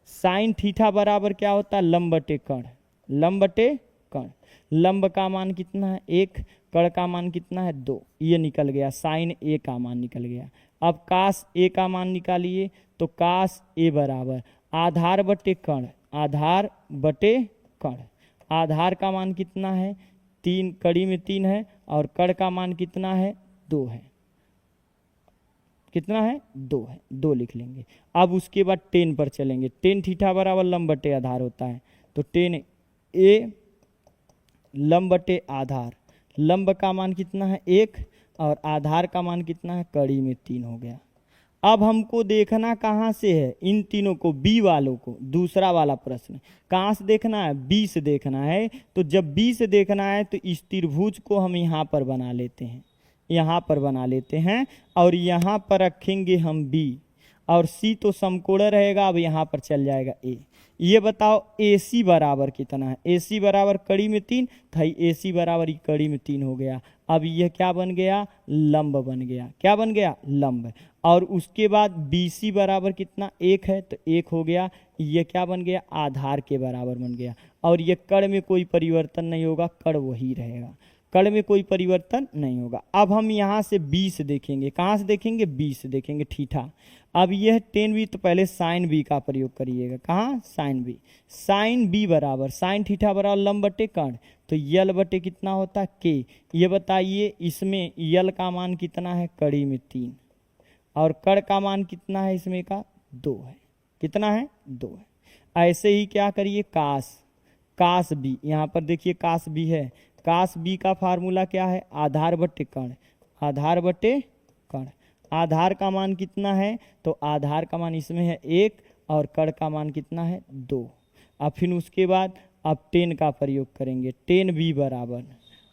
साइन थीटा बराबर क्या होता है लंब बटे कड़, लंब बटे कड़। लंब का मान कितना है 1, कड़ का मान कितना है 2, ये निकल गया, साइन ए का मान निकल गया। अब कास ए का मान निकालिए तो कास ए बराबर आधार बटे कड़, आधार बटे कड़। आधार का मान कितना है 3, कड़ी में 3 है, और कड़ का मान कितना है 2 है। कितना है 2 है, 2 लिख लेंगे। अब उसके बाद 10 पर चलेंगे। 10 थीटा बराबर लंब बटे आधार होता है, तो 10a लंब बटे आधार। लंब का मान कितना है 1 और आधार का मान कितना है कड़ी में 3 हो गया। अब हमको देखना कहाँ से है, इन तीनों को, बी वालों को। दूसरा वाला प्रश्न कहाँ से देखना है, बी से देखना है। तो जब बी से देखना है तो इस त्रिभुज को हम यहाँ पर बना लेते हैं, यहाँ पर बना लेते हैं, और यहाँ पर रखेंगे हम बी, और सी तो समकोण रहेगा। अब यहाँ पर चल जाएगा ए। ये बताओ AC बराबर कितना है, AC बराबर कड़ी में 3 था, AC बराबर ही कड़ी में 3 हो गया। अब यह क्या बन गया, लंब बन गया। क्या बन गया, लंब। और उसके बाद BC बराबर कितना 1 है, तो 1 हो गया। ये क्या बन गया, आधार के बराबर बन गया। और ये कड़ में कोई परिवर्तन नहीं होगा, कड़ वही रहेगा, कड़ में कोई परिवर्तन नहीं होगा। अब हम यहाँ से बी से देखेंगे, कहाँ से देखेंगे, बी से देखेंगे थीटा। अब यह 10b, तो पहले साइन बी का प्रयोग करिएगा। कहाँ, साइन बी। साइन बी बराबर साइन थीटा बराबर लंब बटे कड़, तो यल बटे कितना होता है के। ये बताइए इसमें यल का मान कितना है, कड़ी में 3, और कड़ का मान कितना है इसमें का 2 है। कितना है, 2 है। ऐसे ही क्या करिए, कास, कास बी, यहाँ पर देखिए कास बी है, कास बी का फार्मूला क्या है, आधार बटे कण, आधार बटे कण। आधार का मान कितना है, तो आधार का मान इसमें है 1 और कण का मान कितना है 2। अब फिर उसके बाद अब टेन का प्रयोग करेंगे, टेन बी बराबर,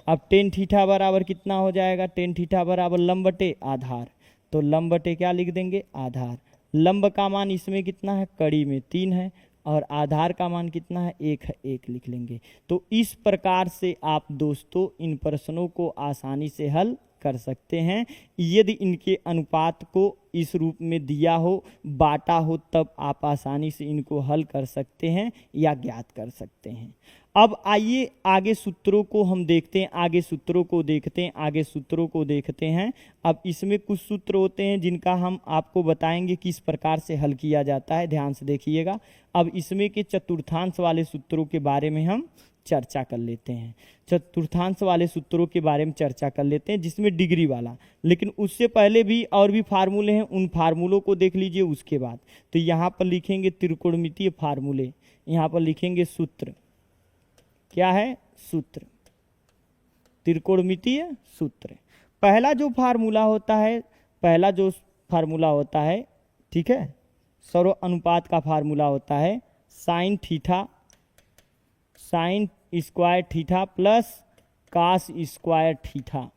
अब टेन थीटा बराबर कितना हो जाएगा, टेन थीटा बराबर लंब बटे आधार, तो लंब बटे क्या लिख देंगे, आधार। लंब का मान इसमें कितना है, कड़ी में 3 है और आधार का मान कितना है, 1 है, 1 लिख लेंगे। तो इस प्रकार से आप दोस्तों इन प्रश्नों को आसानी से हल कर सकते हैं। यदि इनके अनुपात को इस रूप में दिया हो, बांटा हो, तब आप आसानी से इनको हल कर सकते हैं या ज्ञात कर सकते हैं। अब आइए आगे सूत्रों को हम देखते हैं, आगे सूत्रों को देखते हैं, आगे सूत्रों को देखते हैं। अब इसमें कुछ सूत्र होते हैं जिनका हम आपको बताएंगे किस प्रकार से हल किया जाता है, ध्यान से देखिएगा। अब इसमें के चतुर्थांश वाले सूत्रों के बारे में हम चर्चा कर लेते हैं, चतुर्थांश वाले सूत्रों के बारे में चर्चा कर लेते हैं, जिसमें डिग्री वाला। लेकिन उससे पहले भी और भी फार्मूले हैं, उन फार्मूलों को देख लीजिए उसके बाद। तो यहाँ पर लिखेंगे त्रिकोणमितीय फार्मूले, यहाँ पर लिखेंगे सूत्र, क्या है, सूत्र, त्रिकोणमितीय सूत्र। पहला जो फार्मूला होता है, पहला जो फार्मूला होता है, ठीक है, सर्व अनुपात का फार्मूला होता है sine theta, sine square theta plus cos square theta,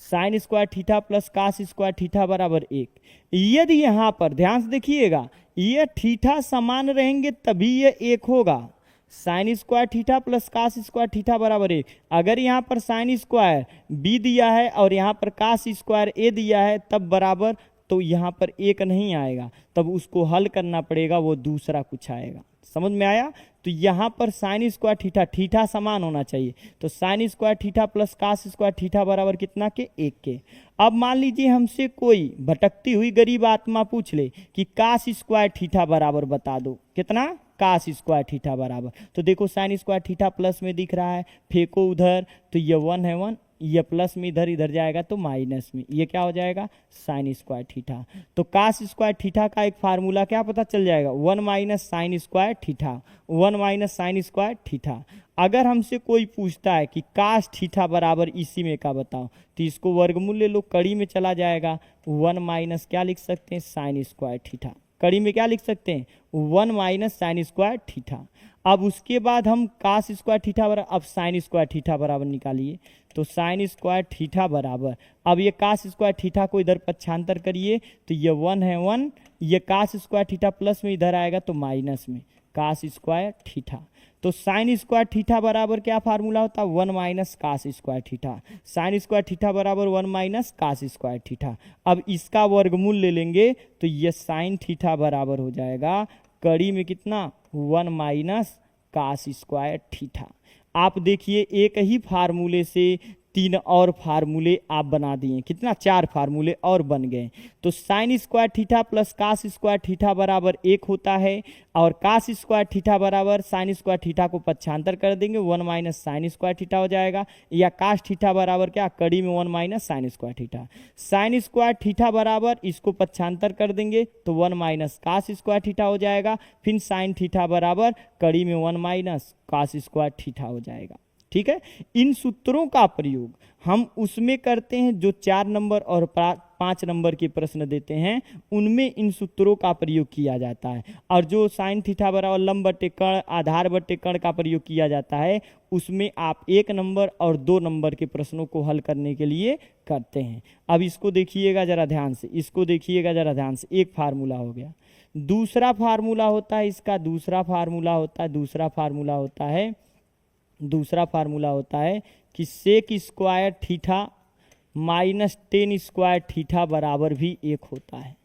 sine square theta plus cos square theta बराबर 1। यदि यहाँ पर ध्यान से देखिएगा, ये थीटा समान रहेंगे तभी ये 1 होगा, sine square theta plus cos square theta बराबर 1। अगर यहाँ पर साइन स्क्वायर बी दिया है और यहाँ पर कास स्क्वायर ए दिया है तब बराबर, तो यहाँ पर 1 नहीं आएगा, तब उसको हल करना पड़ेगा, वो दूसरा कुछ आएगा। समझ में आया? तो यहाँ पर साइन स्क्वायर थीटा, थीटा समान होना चाहिए, तो sine square theta plus cos square theta बराबर कितना के, 1 के। अब मान लीजिए हमसे कोई भटकती हुई गरीब आत्मा पूछ ले कि कास स्क्वायर थीटा बराबर बता दो, कितना, कास स्क्वायर थीटा बराबर। तो देखो साइन स्क्वायर थीटा प्लस में दिख रहा है, फेंको उधर, तो ये 1 है 1, ये प्लस में इधर इधर जाएगा तो माइनस में, ये क्या हो जाएगा, साइन स्क्वायर थीटा। तो कास स्क्वायर थीटा का एक फार्मूला क्या पता चल जाएगा, 1 minus sign square theta, 1 minus sign square theta. अगर हमसे कोई पूछता है कि कास थीटा बराबर इसी में का बताओ, तो इसको वर्गमूल ले लो, कड़ी में चला जाएगा, 1 माइनस क्या लिख सकते हैं, साइन स्क्वायर थीटा, कड़ी में क्या लिख सकते हैं, 1 माइनस साइन स्क्वायर थीटा। अब उसके बाद हम कास स्क्वायर थीटा बराबर, अब साइन स्क्वायर थीटा बराबर निकालिए, तो साइन स्क्वायर थीटा बराबर, अब ये कास स्क्वायर थीटा को इधर पक्षांतर करिए, तो ये 1 है 1, ये कास स्क्वायर थीटा प्लस में इधर आएगा तो माइनस में, कास स्क्वायर थीटा। तो साइन स्क्वायर थीटा बराबर क्या फार्मूला होता है, 1 minus cos square theta, sine square theta बराबर 1 माइनस कास स्क्वायर थीटा। अब इसका वर्गमूल ले लेंगे तो ये साइन थीटा बराबर हो जाएगा, कड़ी में कितना, 1 माइनस कास स्क्वायर थीटा। आप देखिए एक ही फार्मूले से 3 और फार्मूले आप बना दिए, कितना, 4 फार्मूले और बन गए। तो sine square theta plus cos square theta बराबर 1 होता है, और कास स्क्वायर थीटा बराबर साइन स्क्वायर थीटा को पक्षांतर कर देंगे, 1 माइनस साइन स्क्वायर थीटा हो जाएगा, या कास थीटा बराबर क्या, कड़ी में 1 minus sign square theta. Sine square theta बराबर इसको पक्षांतर कर देंगे तो 1 माइनस कास स्क्वायर थीटा हो जाएगा, फिर साइन थीटा बराबर कड़ी में 1 माइनस कास स्क्वायर थीटा हो जाएगा। ठीक है, इन सूत्रों का प्रयोग हम उसमें करते हैं जो 4 नंबर और 5 नंबर के प्रश्न देते हैं, उनमें इन सूत्रों का प्रयोग किया जाता है। और जो साइन थीटा बराबर लंब बटे कण, आधार बटे कण का प्रयोग किया जाता है, उसमें आप 1 नंबर और 2 नंबर के प्रश्नों को हल करने के लिए करते हैं। अब इसको देखिएगा जरा ध्यान से, इसको देखिएगा जरा ध्यान से, एक फार्मूला हो गया। दूसरा फार्मूला होता है इसका, दूसरा फार्मूला होता है, दूसरा फार्मूला होता है, दूसरा फार्मूला होता है कि sec square theta minus tan square theta बराबर भी 1 होता है।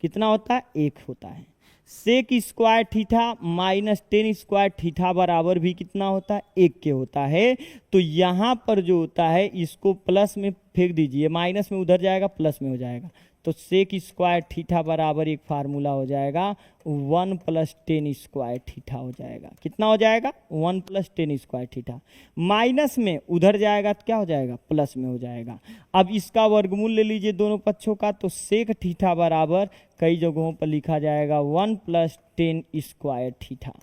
कितना होता है, 1 होता है। Sec square theta minus tan square theta बराबर भी कितना होता है, 1 के होता है। तो यहाँ पर जो होता है इसको प्लस में फेंक दीजिए, माइनस में उधर जाएगा प्लस में हो जाएगा, तो सेक स्क्वायर थीटा बराबर एक फार्मूला हो जाएगा 1 प्लस टेन स्क्वायर थीटा हो जाएगा। कितना हो जाएगा, 1 plus ten square theta. Minus में उधर जाएगा तो क्या हो जाएगा, प्लस में हो जाएगा। अब इसका वर्गमूल ले लीजिए दोनों पक्षों का, तो सेक थीटा बराबर कई जगहों पर लिखा जाएगा 1 प्लस टेन स्क्वायर थीटा।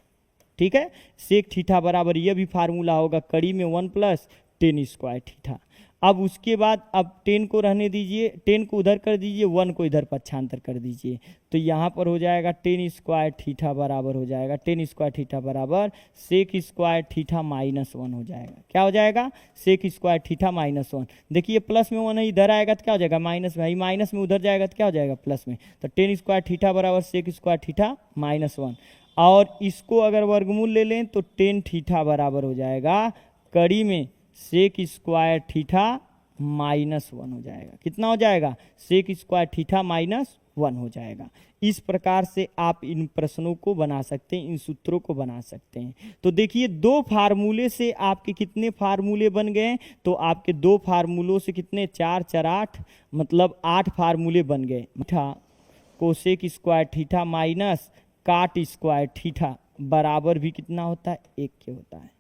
ठीक है, सेक थीटा बराबर, यह भी फार्मूला होगा, कड़ी में 1 प्लस टेन स्क्वायर थीटा। अब उसके बाद अब 10 को रहने दीजिए, 10 को उधर कर दीजिए, 1 को इधर पक्षांतर कर दीजिए, तो यहाँ पर हो जाएगा 10 स्क्वायर थीटा बराबर हो जाएगा 10 स्क्वायर थीटा बराबर सेक स्क्वायर थीटा -1 हो जाएगा। क्या हो जाएगा? Sec square theta -1। देखिए प्लस में 1 है, इधर आएगा तो क्या हो जाएगा? माइनस में, माइनस में उधर जाएगा तो क्या हो जाएगा? प्लस में। तो 10 स्क्वायर थीटा बराबर सेक स्क्वायर थीटा -1। और इसको अगर वर्गमूल ले लें तो 10 थीटा बराबर हो जाएगा कड़ी में सेक स्क्वायर थीटा -1 हो जाएगा। कितना हो जाएगा? सेक स्क्वायर थीटा -1 हो जाएगा। इस प्रकार से आप इन प्रश्नों को बना सकते हैं, इन सूत्रों को बना सकते हैं। तो देखिए 2 फार्मूले से आपके कितने फार्मूले बन गए? तो आपके 2 फार्मूलों से कितने? 4 4 8, मतलब 8 फार्मूले बन गए। Theta cosec square theta minus काट स्क्वायर थीटा बराबर भी कितना होता है? 1 के होता है।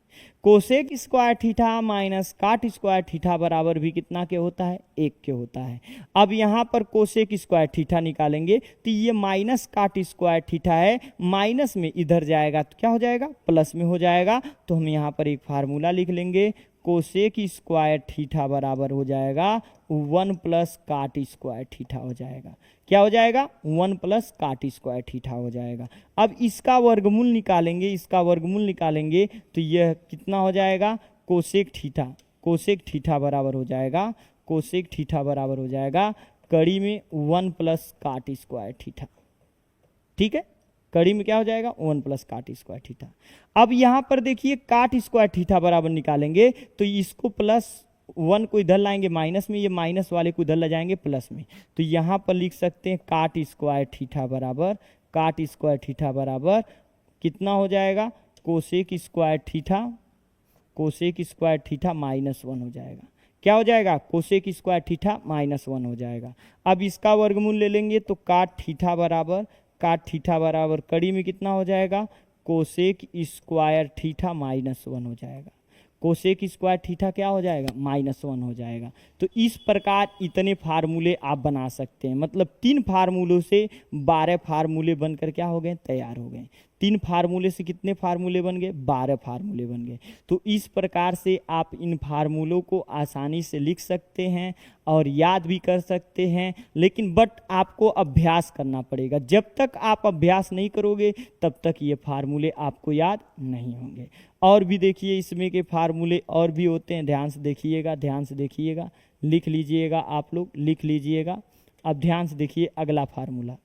कोसेक स्क्वायर थीटा माइनस काट स्क्वायर थीटा बराबर भी कितना के होता है? 1 के होता है। अब यहाँ पर कोसेक स्क्वायर थीटा निकालेंगे तो ये माइनस काट स्क्वायर थीटा है, माइनस में इधर जाएगा तो क्या हो जाएगा? प्लस में हो जाएगा। तो हम यहाँ पर एक फार्मूला लिख लेंगे, कोसेक स्क्वायर थीटा बराबर हो जाएगा 1 प्लस काट स्क्वायर थीटा हो जाएगा। क्या हो जाएगा? 1 प्लस काट स्क्वायर थीटा हो जाएगा। अब इसका वर्गमूल निकालेंगे, इसका वर्गमूल निकालेंगे तो यह कितना हो जाएगा? कोसेक थीटा, कोसेक थीटा बराबर हो जाएगा, कोसेक थीटा बराबर हो जाएगा कड़ी में 1 प्लस काट स्क्वायर थीटा। ठीक है, कड़ी में क्या हो जाएगा? 1 प्लस काट स्क्वायर थीटा। अब यहाँ पर देखिए काट स्क्वायर थीटा बराबर निकालेंगे तो इसको प्लस 1 को इधर लाएंगे माइनस में, ये माइनस वाले को इधर ले जाएंगे प्लस में, तो यहाँ पर लिख सकते हैं काट स्क्वायर थीटा बराबर, काट स्क्वायर थीटा बराबर कितना हो जाएगा? Cosec square theta, cosec square theta -1 हो जाएगा। क्या हो जाएगा? कोसेक स्क्वायर थीटा -1 हो जाएगा। अब इसका वर्गमूल ले लेंगे तो काट थीटा बराबर, काट थीटा बराबर कड़ी में कितना हो जाएगा? कोसेक स्क्वायर थीटा -1 हो जाएगा। कोसेक स्क्वायर थीटा क्या हो जाएगा? -1 हो जाएगा। तो इस प्रकार इतने फार्मूले आप बना सकते हैं, मतलब 3 फार्मूलों से 12 फार्मूले बनकर क्या हो गए? तैयार हो गए। 3 फार्मूले से कितने फार्मूले बन गए? 12 फार्मूले बन गए। तो इस प्रकार से आप इन फार्मूलों को आसानी से लिख सकते हैं और याद भी कर सकते हैं, लेकिन बट आपको अभ्यास करना पड़ेगा। जब तक आप अभ्यास नहीं करोगे तब तक ये फार्मूले आपको याद नहीं होंगे। और भी देखिए इसमें के फार्मूले और भी होते हैं, ध्यान से देखिएगा, ध्यान से देखिएगा, लिख लीजिएगा, आप लोग लिख लीजिएगा। अब ध्यान से देखिए अगला फार्मूला,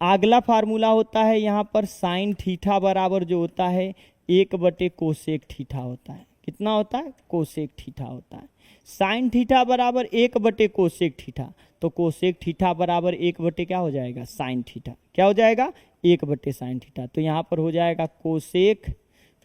अगला फार्मूला होता है यहाँ पर साइन थीटा बराबर जो होता है 1 कोसेक थीटा होता है। कितना होता है? कोसेक थीटा होता है। साइन थीटा बराबर 1 कोसेक थीटा, तो कोसेक थीटा बराबर 1 क्या हो जाएगा? Sine theta. क्या हो जाएगा? 1 साइन थीटा। तो यहाँ पर हो जाएगा कोसेक,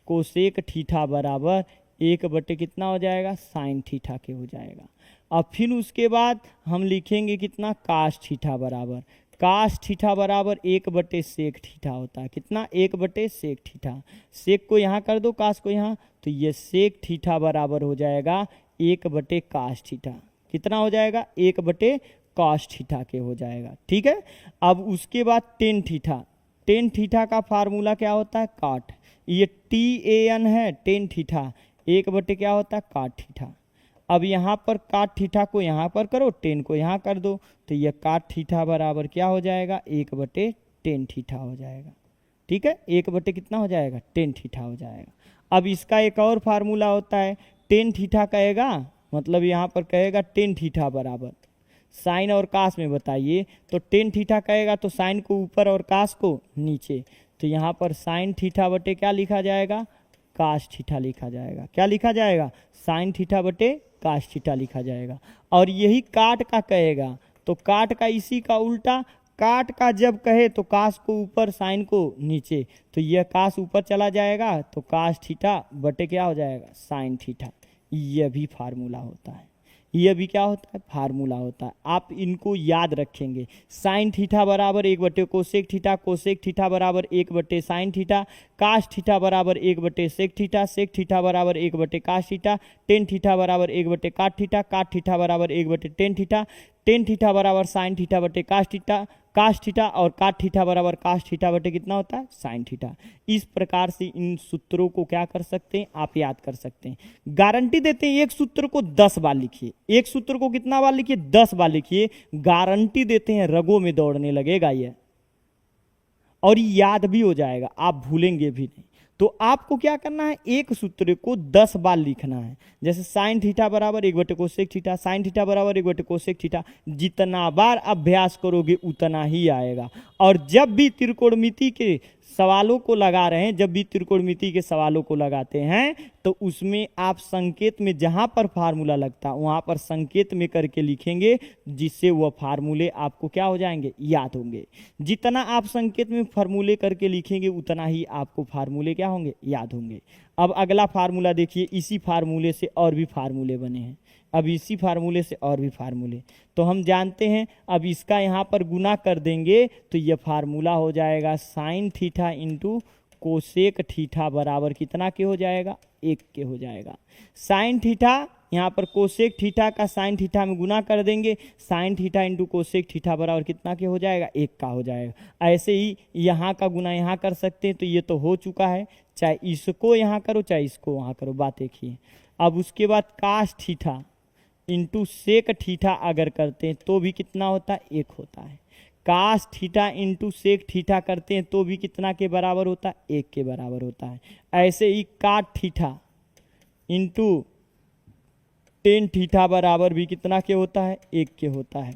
कोसेक थीटा बराबर 1 कितना हो जाएगा? साइन थीटा के हो जाएगा। अब फिर उसके बाद हम लिखेंगे कितना? कास थीटा बराबर, कास थीटा बराबर 1 सेक थीटा होता है। कितना? 1 सेक थीटा। सेक को यहाँ कर दो, कास को यहाँ, तो ये सेक थीटा बराबर हो जाएगा 1 कास थीटा। कितना हो जाएगा? 1 कास थीटा के हो जाएगा। ठीक है। अब उसके बाद टेन थीटा, टेन थीटा का फार्मूला क्या होता है? काट, ये TAN है, टेन थीटा 1 क्या होता है? काट थीटा। अब यहाँ पर काट थीटा को यहाँ पर करो, टेन को यहाँ कर दो, तो यह काट थीटा बराबर क्या हो जाएगा? 1/10 थीटा हो जाएगा। ठीक है, 1 कितना हो जाएगा? 10 थीटा हो जाएगा। अब इसका एक और फार्मूला होता है, टेन थीटा कहेगा, मतलब यहाँ पर कहेगा 10 थीटा बराबर, साइन और कास में बताइए, तो 10 थीटा कहेगा तो साइन को ऊपर और कास को नीचे, तो यहाँ पर साइन थीटा बटे क्या लिखा जाएगा? कास थीटा लिखा जाएगा। क्या लिखा जाएगा? साइन थीटा बटे कास थीटा लिखा जाएगा। और यही काट का कहेगा तो काट का इसी का उल्टा, काट का जब कहे तो कास को ऊपर साइन को नीचे, तो यह कास ऊपर चला जाएगा तो कास थीटा बटे क्या हो जाएगा? Sine theta. यह भी फार्मूला होता है, यह भी क्या होता है? फार्मूला होता है। आप इनको याद रखेंगे। साइन थीटा बराबर 1 कोसेक थीटा, कोसेक थीटा बराबर 1 साइन थीटा, कास थीटा बराबर 1 सेक थीटा, सेक थीटा बराबर 1 कास थीटा, टेन थीटा बराबर 1 काट थीटा, काट थीटा बराबर 1 टेन थीटा, टेन थीटा बराबर साइन थीटा बटे कास थीटा, कास थीटा और काट थीटा बराबर कास थीटा बटे कितना होता है, साइन थीटा। इस प्रकार से इन सूत्रों को क्या कर सकते हैं, आप याद कर सकते हैं। गारंटी देते हैं एक सूत्र को 10 बार लिखिए, एक सूत्र को कितना बार लिखिए, 10 बार लिखिए। गारंटी देते हैं रगों में दौड़ने लगेगा ये, और याद भी हो जाएगा, आप भूलेंगे भी नहीं। तो आपको क्या करना है, एक सूत्र को 10 बार लिखना है। जैसे साइन थीटा बराबर 1 बटे कोसेक थीटा, साइन थीटा बराबर 1 बटे कोसेक थीटा। जितना बार अभ्यास करोगे उतना ही आएगा। और जब भी त्रिकोणमिति के सवालों को लगा रहे हैं, जब भी त्रिकोणमिति के सवालों को लगाते हैं तो उसमें आप संकेत में जहां पर फार्मूला लगता है वहां पर संकेत में करके लिखेंगे, जिससे वह फार्मूले आपको क्या हो जाएंगे, याद होंगे। जितना आप संकेत में फार्मूले करके लिखेंगे उतना ही आपको फार्मूले क्या होंगे, याद होंगे। अब अगला फार्मूला देखिए, इसी फार्मूले से और भी फार्मूले बने हैं, अब इसी फार्मूले से और भी फार्मूले। तो हम जानते हैं, अब इसका यहाँ पर गुना कर देंगे तो यह फार्मूला हो जाएगा sign theta into cosec theta बराबर कितना के हो जाएगा, 1 के हो जाएगा। साइन थीटा यहाँ पर कोसेक थीटा का साइन थीटा में गुना कर देंगे, sign theta into cosec theta बराबर कितना के हो जाएगा, 1 का हो जाएगा। ऐसे ही यहाँ का गुना यहाँ कर सकते हैं, तो ये तो हो चुका है, चाहे इसको यहाँ करो चाहे इसको वहाँ करो, बात एक ही है। अब उसके बाद cos theta into sec theta अगर करते हैं तो भी कितना होता है, 1 होता है। Cos theta into sec theta करते हैं तो भी कितना के बराबर होता है, 1 के बराबर होता है। ऐसे ही काट थीटा इंटू टेन थीटा बराबर भी कितना के होता है, 1 के होता है।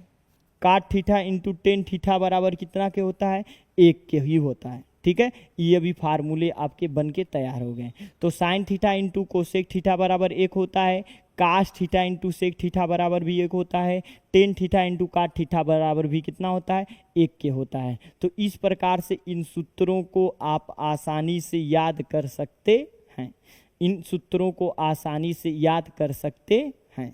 काट थीटा इंटू टेन थीटा बराबर कितना के होता है, 1 के ही होता है। ठीक है, ये भी फार्मूले आपके बन के तैयार हो गए। तो sine theta into cosec theta बराबर 1 होता है, cos theta into sec theta बराबर भी 1 होता है, tan theta into cot theta बराबर भी कितना होता है, 1 के होता है। तो इस प्रकार से इन सूत्रों को आप आसानी से याद कर सकते हैं, इन सूत्रों को आसानी से याद कर सकते हैं।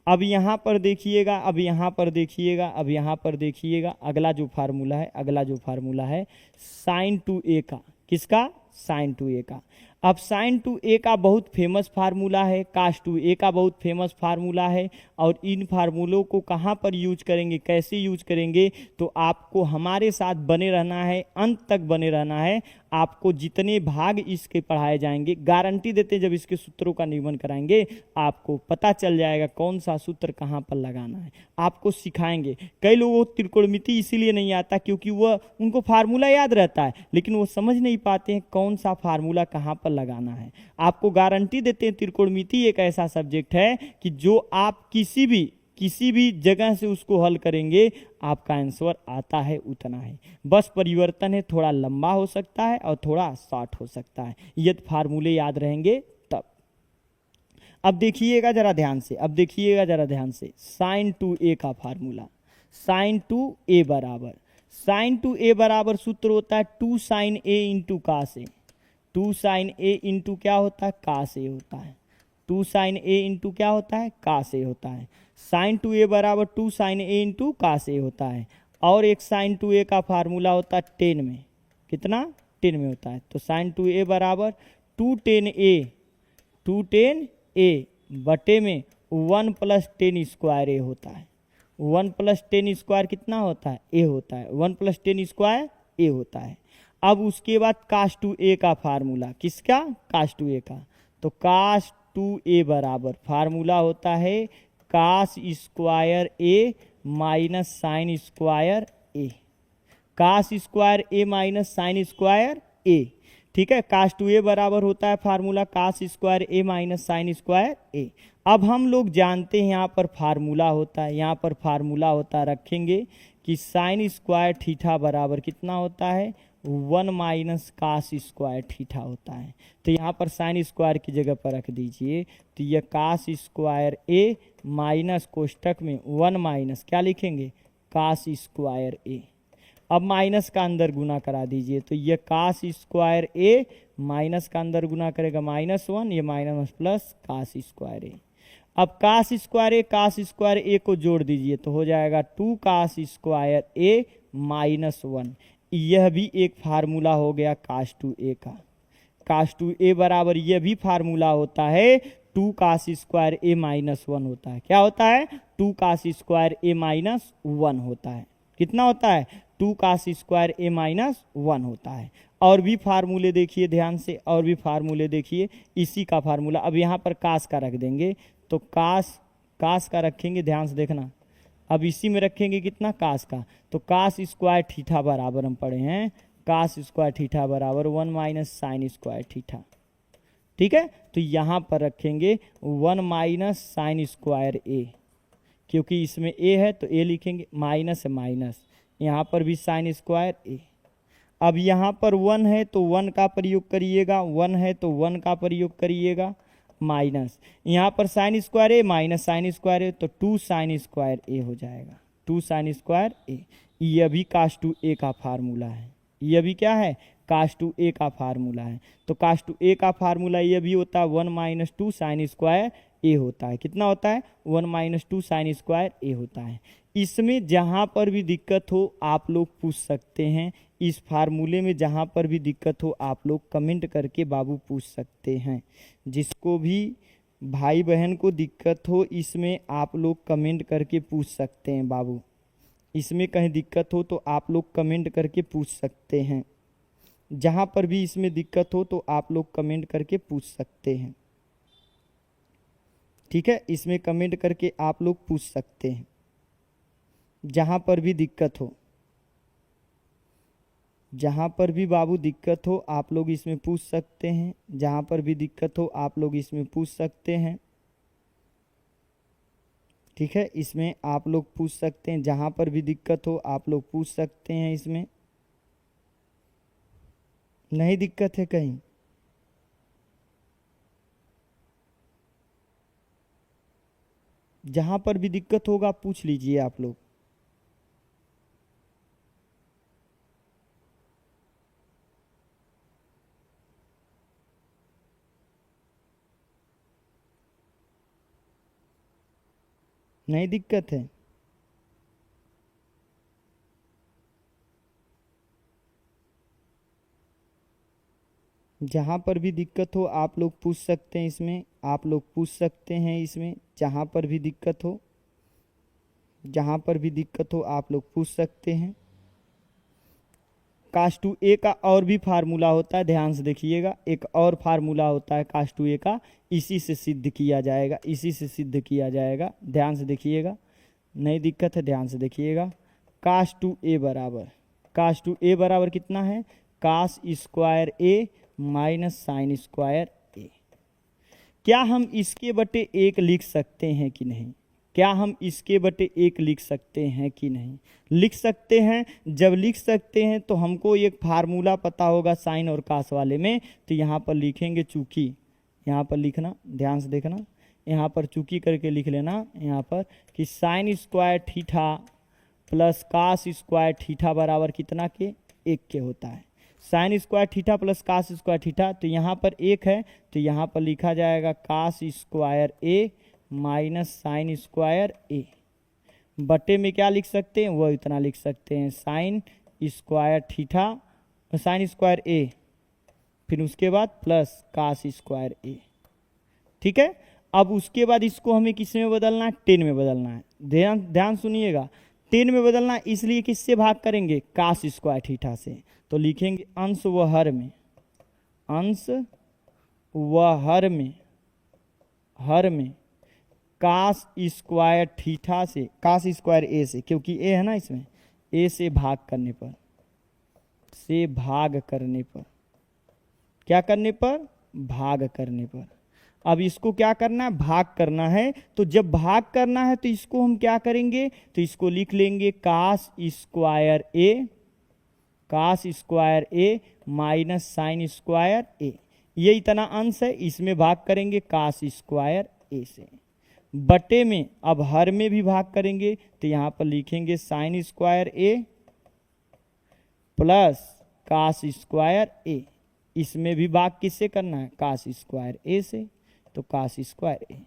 अब यहाँ पर देखिएगा, अब यहाँ पर देखिएगा, अब यहाँ पर देखिएगा, अगला जो फार्मूला है, अगला जो फार्मूला है साइन 2a का, किसका, साइन 2a का। अब साइन 2a का बहुत फेमस फार्मूला है, कास 2a का बहुत फेमस फार्मूला है। और इन फार्मूलों को कहाँ पर यूज करेंगे, कैसे यूज करेंगे, तो आपको हमारे साथ बने रहना है, अंत तक बने रहना है। आपको जितने भाग इसके पढ़ाए जाएंगे, गारंटी देते जब इसके सूत्रों का नियमन कराएंगे आपको पता चल जाएगा कौन सा सूत्र कहाँ पर लगाना है, आपको सिखाएंगे। कई लोगों को त्रिकोणमिति इसीलिए नहीं आता क्योंकि वह उनको फार्मूला याद रहता है लेकिन वो समझ नहीं पाते हैं कौन सा फार्मूला कहाँ पर लगाना है। आपको गारंटी देते हैं त्रिकोणमिति एक ऐसा सब्जेक्ट है कि जो आप किसी भी जगह से उसको हल करेंगे आपका आंसर आता है उतना है, बस परिवर्तन है, थोड़ा लंबा हो सकता है और थोड़ा शॉर्ट हो सकता है, यदि फार्मूले याद रहेंगे तब। अब देखिएगा जरा ध्यान से, अब देखिएगा जरा ध्यान से, साइन 2a का फार्मूला, साइन 2a बराबर, साइन 2a बराबर सूत्र होता है 2 sine a into cos a. 2 sine a into क्या होता है, कास ए होता है। 2 साइन a इंटू क्या होता है, कास ए होता है। साइन 2a बराबर 2 साइन a इंटू कास ए होता है। और एक साइन 2a का फार्मूला होता है 10 में, कितना, 10 में होता है। तो साइन 2a बराबर 2 10 a बटे में 1 प्लस 10 स्क्वायर ए होता है। 1 प्लस 10 स्क्वायर कितना होता है, ए होता है। 1 प्लस 10 स्क्वायर ए होता है। अब उसके बाद कास 2a का फार्मूला, किसका, कास 2a का। तो कास 2a बराबर फार्मूला होता है कास स्क्वायर ए माइनस साइन स्क्वायर ए, कास स्क्वायर ए माइनस साइन स्क्वायर ए। ठीक है, कास 2a बराबर होता है फार्मूला कास स्क्वायर ए माइनस साइन स्क्वायर ए। अब हम लोग जानते हैं यहाँ पर फार्मूला होता है, यहाँ पर फार्मूला होता है, रखेंगे कि साइन स्क्वायर थीटा बराबर कितना होता है, 1 माइनस कास स्क्वायर थीटा होता है। तो यहाँ पर साइन स्क्वायर की जगह पर रख दीजिए, तो यह कास स्क्वायर ए माइनस कोष्टक में 1 माइनस क्या लिखेंगे, कास स्क्वायर ए। अब माइनस का अंदर गुना करा दीजिए, तो यह कास स्क्वायर ए माइनस का अंदर गुना करेगा -1, ये माइनस प्लस कास स्क्वायर ए। अब कास स्क्वायर ए को जोड़ दीजिए तो हो जाएगा 2 कास स्क्वायर ए माइनस 1। यह भी एक फार्मूला हो गया कास 2a का। कास 2a बराबर यह भी फार्मूला होता है 2 कास स्क्वायर ए माइनस 1 होता है। क्या होता है, 2 कास स्क्वायर ए माइनस 1 होता है। कितना होता है, 2 कास स्क्वायर ए माइनस 1 होता है। और भी फार्मूले देखिए ध्यान से, और भी फार्मूले देखिए, इसी का फार्मूला। अब यहाँ पर कास का रख देंगे, तो कास का रखेंगे, ध्यान से देखना। अब इसी में रखेंगे कितना, कास का, तो कास स्क्वायर थीटा बराबर हम पढ़े हैं, कास स्क्वायर थीटा बराबर 1 माइनस साइन स्क्वायर थीटा। ठीक है, तो यहाँ पर रखेंगे 1 माइनस साइन स्क्वायर ए, क्योंकि इसमें ए है तो ए लिखेंगे, माइनस है माइनस, यहाँ पर भी साइन स्क्वायर ए। अब यहाँ पर 1 है तो 1 का प्रयोग करिएगा, 1 है तो 1 का प्रयोग करिएगा, माइनस यहाँ पर साइन स्क्वायर ए माइनस साइन स्क्वायर ए, तो 2 साइन स्क्वायर ए हो जाएगा, 2 साइन स्क्वायर ए। ये भी कास टू ए का फार्मूला है, ये भी क्या है, कास टू ए का फार्मूला है। तो कास टू ए का फार्मूला ये भी होता है 1 माइनस 2 साइन स्क्वायर ए होता है। कितना होता है, 1 माइनस 2 साइन स्क्वायर ए होता है। इसमें जहाँ पर भी दिक्कत हो आप लोग पूछ सकते हैं, इस फार्मूले में जहाँ पर भी दिक्कत हो आप लोग कमेंट करके बाबू पूछ सकते हैं। जिसको भी भाई बहन को दिक्कत हो इसमें आप लोग कमेंट करके पूछ सकते हैं बाबू, इसमें कहीं दिक्कत हो तो आप लोग कमेंट करके पूछ सकते हैं। जहाँ पर भी इसमें दिक्कत हो तो आप लोग कमेंट करके पूछ सकते हैं। ठीक है, इसमें कमेंट करके आप लोग पूछ सकते हैं, जहाँ पर भी दिक्कत हो, जहाँ पर भी बाबू दिक्कत हो आप लोग इसमें पूछ सकते हैं, जहाँ पर भी दिक्कत हो आप लोग इसमें पूछ सकते हैं। ठीक है, इसमें आप लोग पूछ सकते हैं, जहाँ पर भी दिक्कत हो आप लोग पूछ सकते हैं। इसमें नहीं दिक्कत है कहीं, जहाँ पर भी दिक्कत होगा पूछ लीजिए आप लोग। नहीं दिक्कत है, जहाँ पर भी दिक्कत हो आप लोग पूछ सकते हैं, इसमें आप लोग पूछ सकते हैं। इसमें जहाँ पर भी दिक्कत हो, जहाँ पर भी दिक्कत हो आप लोग पूछ सकते हैं। कास टू ए का और भी फार्मूला होता है, ध्यान से देखिएगा, एक और फार्मूला होता है कास टू ए का, इसी से सिद्ध किया जाएगा, इसी से सिद्ध किया जाएगा। ध्यान से देखिएगा, नहीं दिक्कत है, ध्यान से देखिएगा। कास टू ए बराबर कितना है, कास स्क्वायर ए माइनस साइन स्क्वायर ए। क्या हम इसके बटे 1 लिख सकते हैं कि नहीं, क्या हम इसके बटे 1 लिख सकते हैं कि नहीं, लिख सकते हैं। जब लिख सकते हैं तो हमको एक फार्मूला पता होगा साइन और कास वाले में, तो यहाँ पर लिखेंगे चूंकि, यहाँ पर लिखना, ध्यान से देखना, यहाँ पर चूंकि करके लिख लेना यहाँ पर कि sine square theta plus cos square theta बराबर कितना के, 1 के होता है। Sine square theta plus cos square theta, तो यहाँ पर 1 है तो यहाँ पर लिखा जाएगा कास स्क्वायर ए माइनस साइन स्क्वायर ए। बटे में क्या लिख सकते हैं, वो इतना लिख सकते हैं, sine square theta, sine square A, फिर उसके बाद प्लस कास स्क्वायर ए। ठीक है, अब उसके बाद इसको हमें किस में बदलना है, 10 में बदलना है। ध्यान सुनिएगा, 10 में बदलना है, इसलिए किससे भाग करेंगे, कास स्क्वायर थीटा से। तो लिखेंगे अंश व हर में, अंश व हर में कास स्क्वायर थीटा से, कास स्क्वायर ए से, क्योंकि ए है ना इसमें, ए से भाग करने पर, से भाग करने पर, क्या करने पर, भाग करने पर। अब इसको क्या करना है, भाग करना है। तो जब भाग करना है तो इसको हम क्या करेंगे, तो इसको लिख लेंगे कास स्क्वायर ए माइनस साइन स्क्वायर ए। ये इतना अंश है, इसमें भाग करेंगे कास स्क्वायर ए से। बटे में अब हर में भी भाग करेंगे, तो यहाँ पर लिखेंगे साइन स्क्वायर ए प्लस कास स्क्वायर ए। इसमें भी भाग किससे करना है, कास स्क्वायर ए से, तो कास स्क्वायर ए।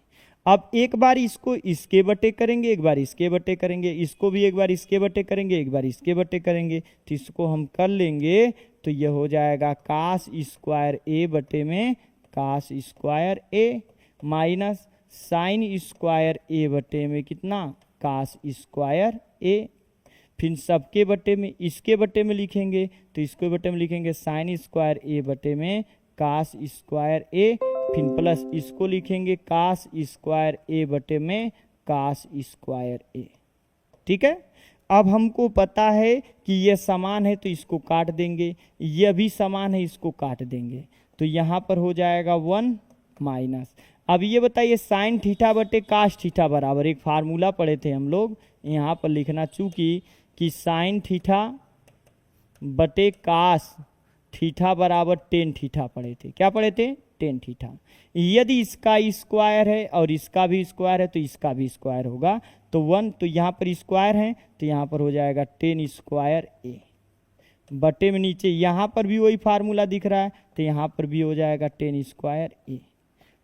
अब एक बार इसको इसके बटे करेंगे, एक बार इसके बटे करेंगे, इसको भी एक बार इसके बटे करेंगे, एक बार इसके बटे करेंगे, तो इसको हम कर लेंगे तो ये हो जाएगा कास स्क्वायर ए बटे में कास स्क्वायर ए माइनस साइन स्क्वायर ए बटे में कितना, कास स्क्वायर ए। फिर सबके बटे में इसके बटे में लिखेंगे, तो इसके बटे में लिखेंगे साइन स्क्वायर ए बटे में कास स्क्वायर ए, फिर प्लस इसको लिखेंगे कास स्क्वायर ए बटे में कास स्क्वायर ए। ठीक है, अब हमको पता है कि ये समान है तो इसको काट देंगे, ये भी समान है इसको काट देंगे, तो यहाँ पर हो जाएगा 1 माइनस। अब ये बताइए साइन थीटा बटे कास थीटा बराबर, एक फार्मूला पढ़े थे हम लोग, यहाँ पर लिखना चूंकि कि साइन थीटा बटे कास थीटा बराबर टेन थीटा पढ़े थे। क्या पढ़े थे? Tan theta. यदि इसका स्क्वायर है और इसका भी स्क्वायर है तो इसका भी स्क्वायर होगा, तो 1, तो यहाँ पर स्क्वायर है तो यहाँ पर हो जाएगा टेन स्क्वायर ए बटे में नीचे यहाँ पर भी वही फार्मूला दिख रहा है तो यहाँ पर भी हो जाएगा टेन स्क्वायर ए,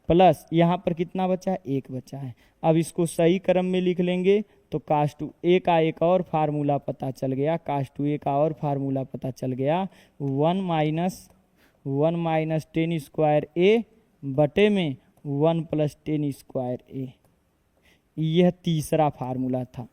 प्लस यहाँ पर कितना बचा है? 1 बचा है। अब इसको सही क्रम में लिख लेंगे तो कास टू ए का एक और फार्मूला पता चल गया, कास टू ए का और फार्मूला पता चल गया, 1 माइनस टेन स्क्वायर ए बटे में 1 प्लस टेन स्क्वायर ए। यह तीसरा फार्मूला था,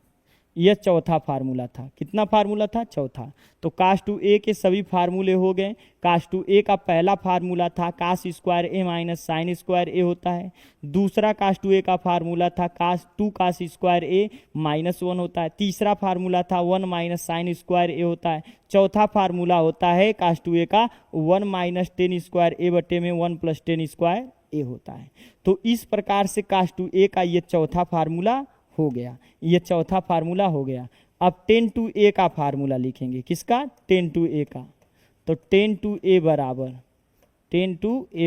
यह चौथा फार्मूला था। कितना फार्मूला था? चौथा। तो कास टू ए के सभी फार्मूले हो गए। कास टू ए का पहला फार्मूला था कास स्क्वायर ए माइनस साइन स्क्वायर ए होता है। दूसरा कास टू ए का फार्मूला था कास स्क्वायर ए माइनस 1 होता है। तीसरा फार्मूला था 1 माइनस साइन स्क्वायर ए होता है। चौथा फार्मूला होता है कास टू ए का 1 माइनस टेन स्क्वायर ए बटे में 1 प्लस टेन स्क्वायर ए होता है। तो इस प्रकार से कास टू ए का ये चौथा फार्मूला हो गया, ये चौथा फार्मूला हो गया। अब टेन टू ए का फार्मूला लिखेंगे, किसका? टेन टू ए का। तो टेन टू ए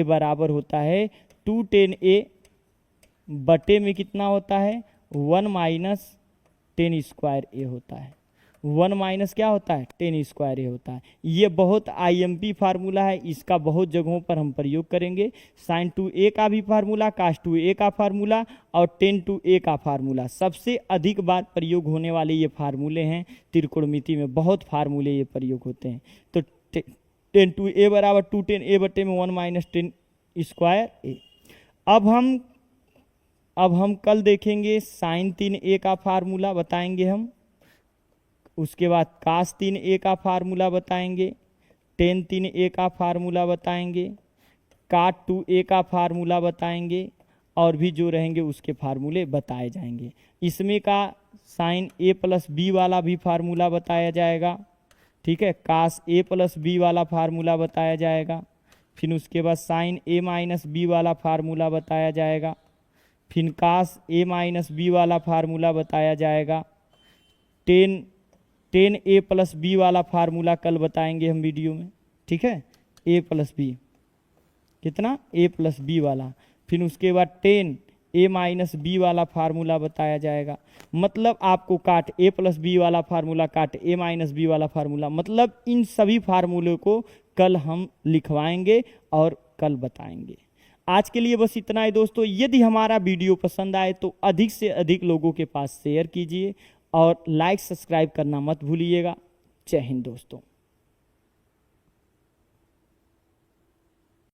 बराबर होता है 2 टेन ए बटे में कितना होता है? 1 माइनस टेन स्क्वायर ए होता है। 1 माइनस क्या होता है? टेन स्क्वायर ए होता है। ये बहुत आईएमपी फार्मूला है, इसका बहुत जगहों पर हम प्रयोग करेंगे। साइन टू ए का भी फार्मूला, कास टू ए का फार्मूला और टेन टू ए का फार्मूला, सबसे अधिक बार प्रयोग होने वाले ये फार्मूले हैं। त्रिकोणमिति में बहुत फार्मूले ये प्रयोग होते हैं। तो टेन टू ए बराबर 2 टेन ए बटे में 1 माइनस टेन स्क्वायर ए। अब हम कल देखेंगे साइन 3a का फार्मूला बताएंगे हम, उसके बाद कास 3a का फार्मूला बताएंगे, टेन 3a का फार्मूला बताएंगे, काट 2a का फार्मूला बताएंगे और भी जो रहेंगे उसके फार्मूले बताए जाएंगे। इसमें का साइन a प्लस बी वाला भी फार्मूला बताया जाएगा। ठीक है, कास a प्लस बी वाला फार्मूला बताया जाएगा। फिर उसके बाद साइन a माइनस बी वाला फार्मूला बताया जाएगा। फिर कास a माइनस बी वाला फार्मूला बताया जाएगा। टेन ए प्लस बी वाला फार्मूला कल बताएंगे हम वीडियो में। ठीक है, a प्लस बी कितना? a प्लस बी वाला। फिर उसके बाद टेन ए माइनस बी वाला फार्मूला बताया जाएगा। मतलब आपको काट a प्लस बी वाला फार्मूला, काट a माइनस बी वाला फार्मूला, मतलब इन सभी फार्मूलों को कल हम लिखवाएंगे और कल बताएंगे। आज के लिए बस इतना ही दोस्तों। यदि हमारा वीडियो पसंद आए तो अधिक से अधिक लोगों के पास शेयर कीजिए और लाइक सब्सक्राइब करना मत भूलिएगा। जय हिंद दोस्तों।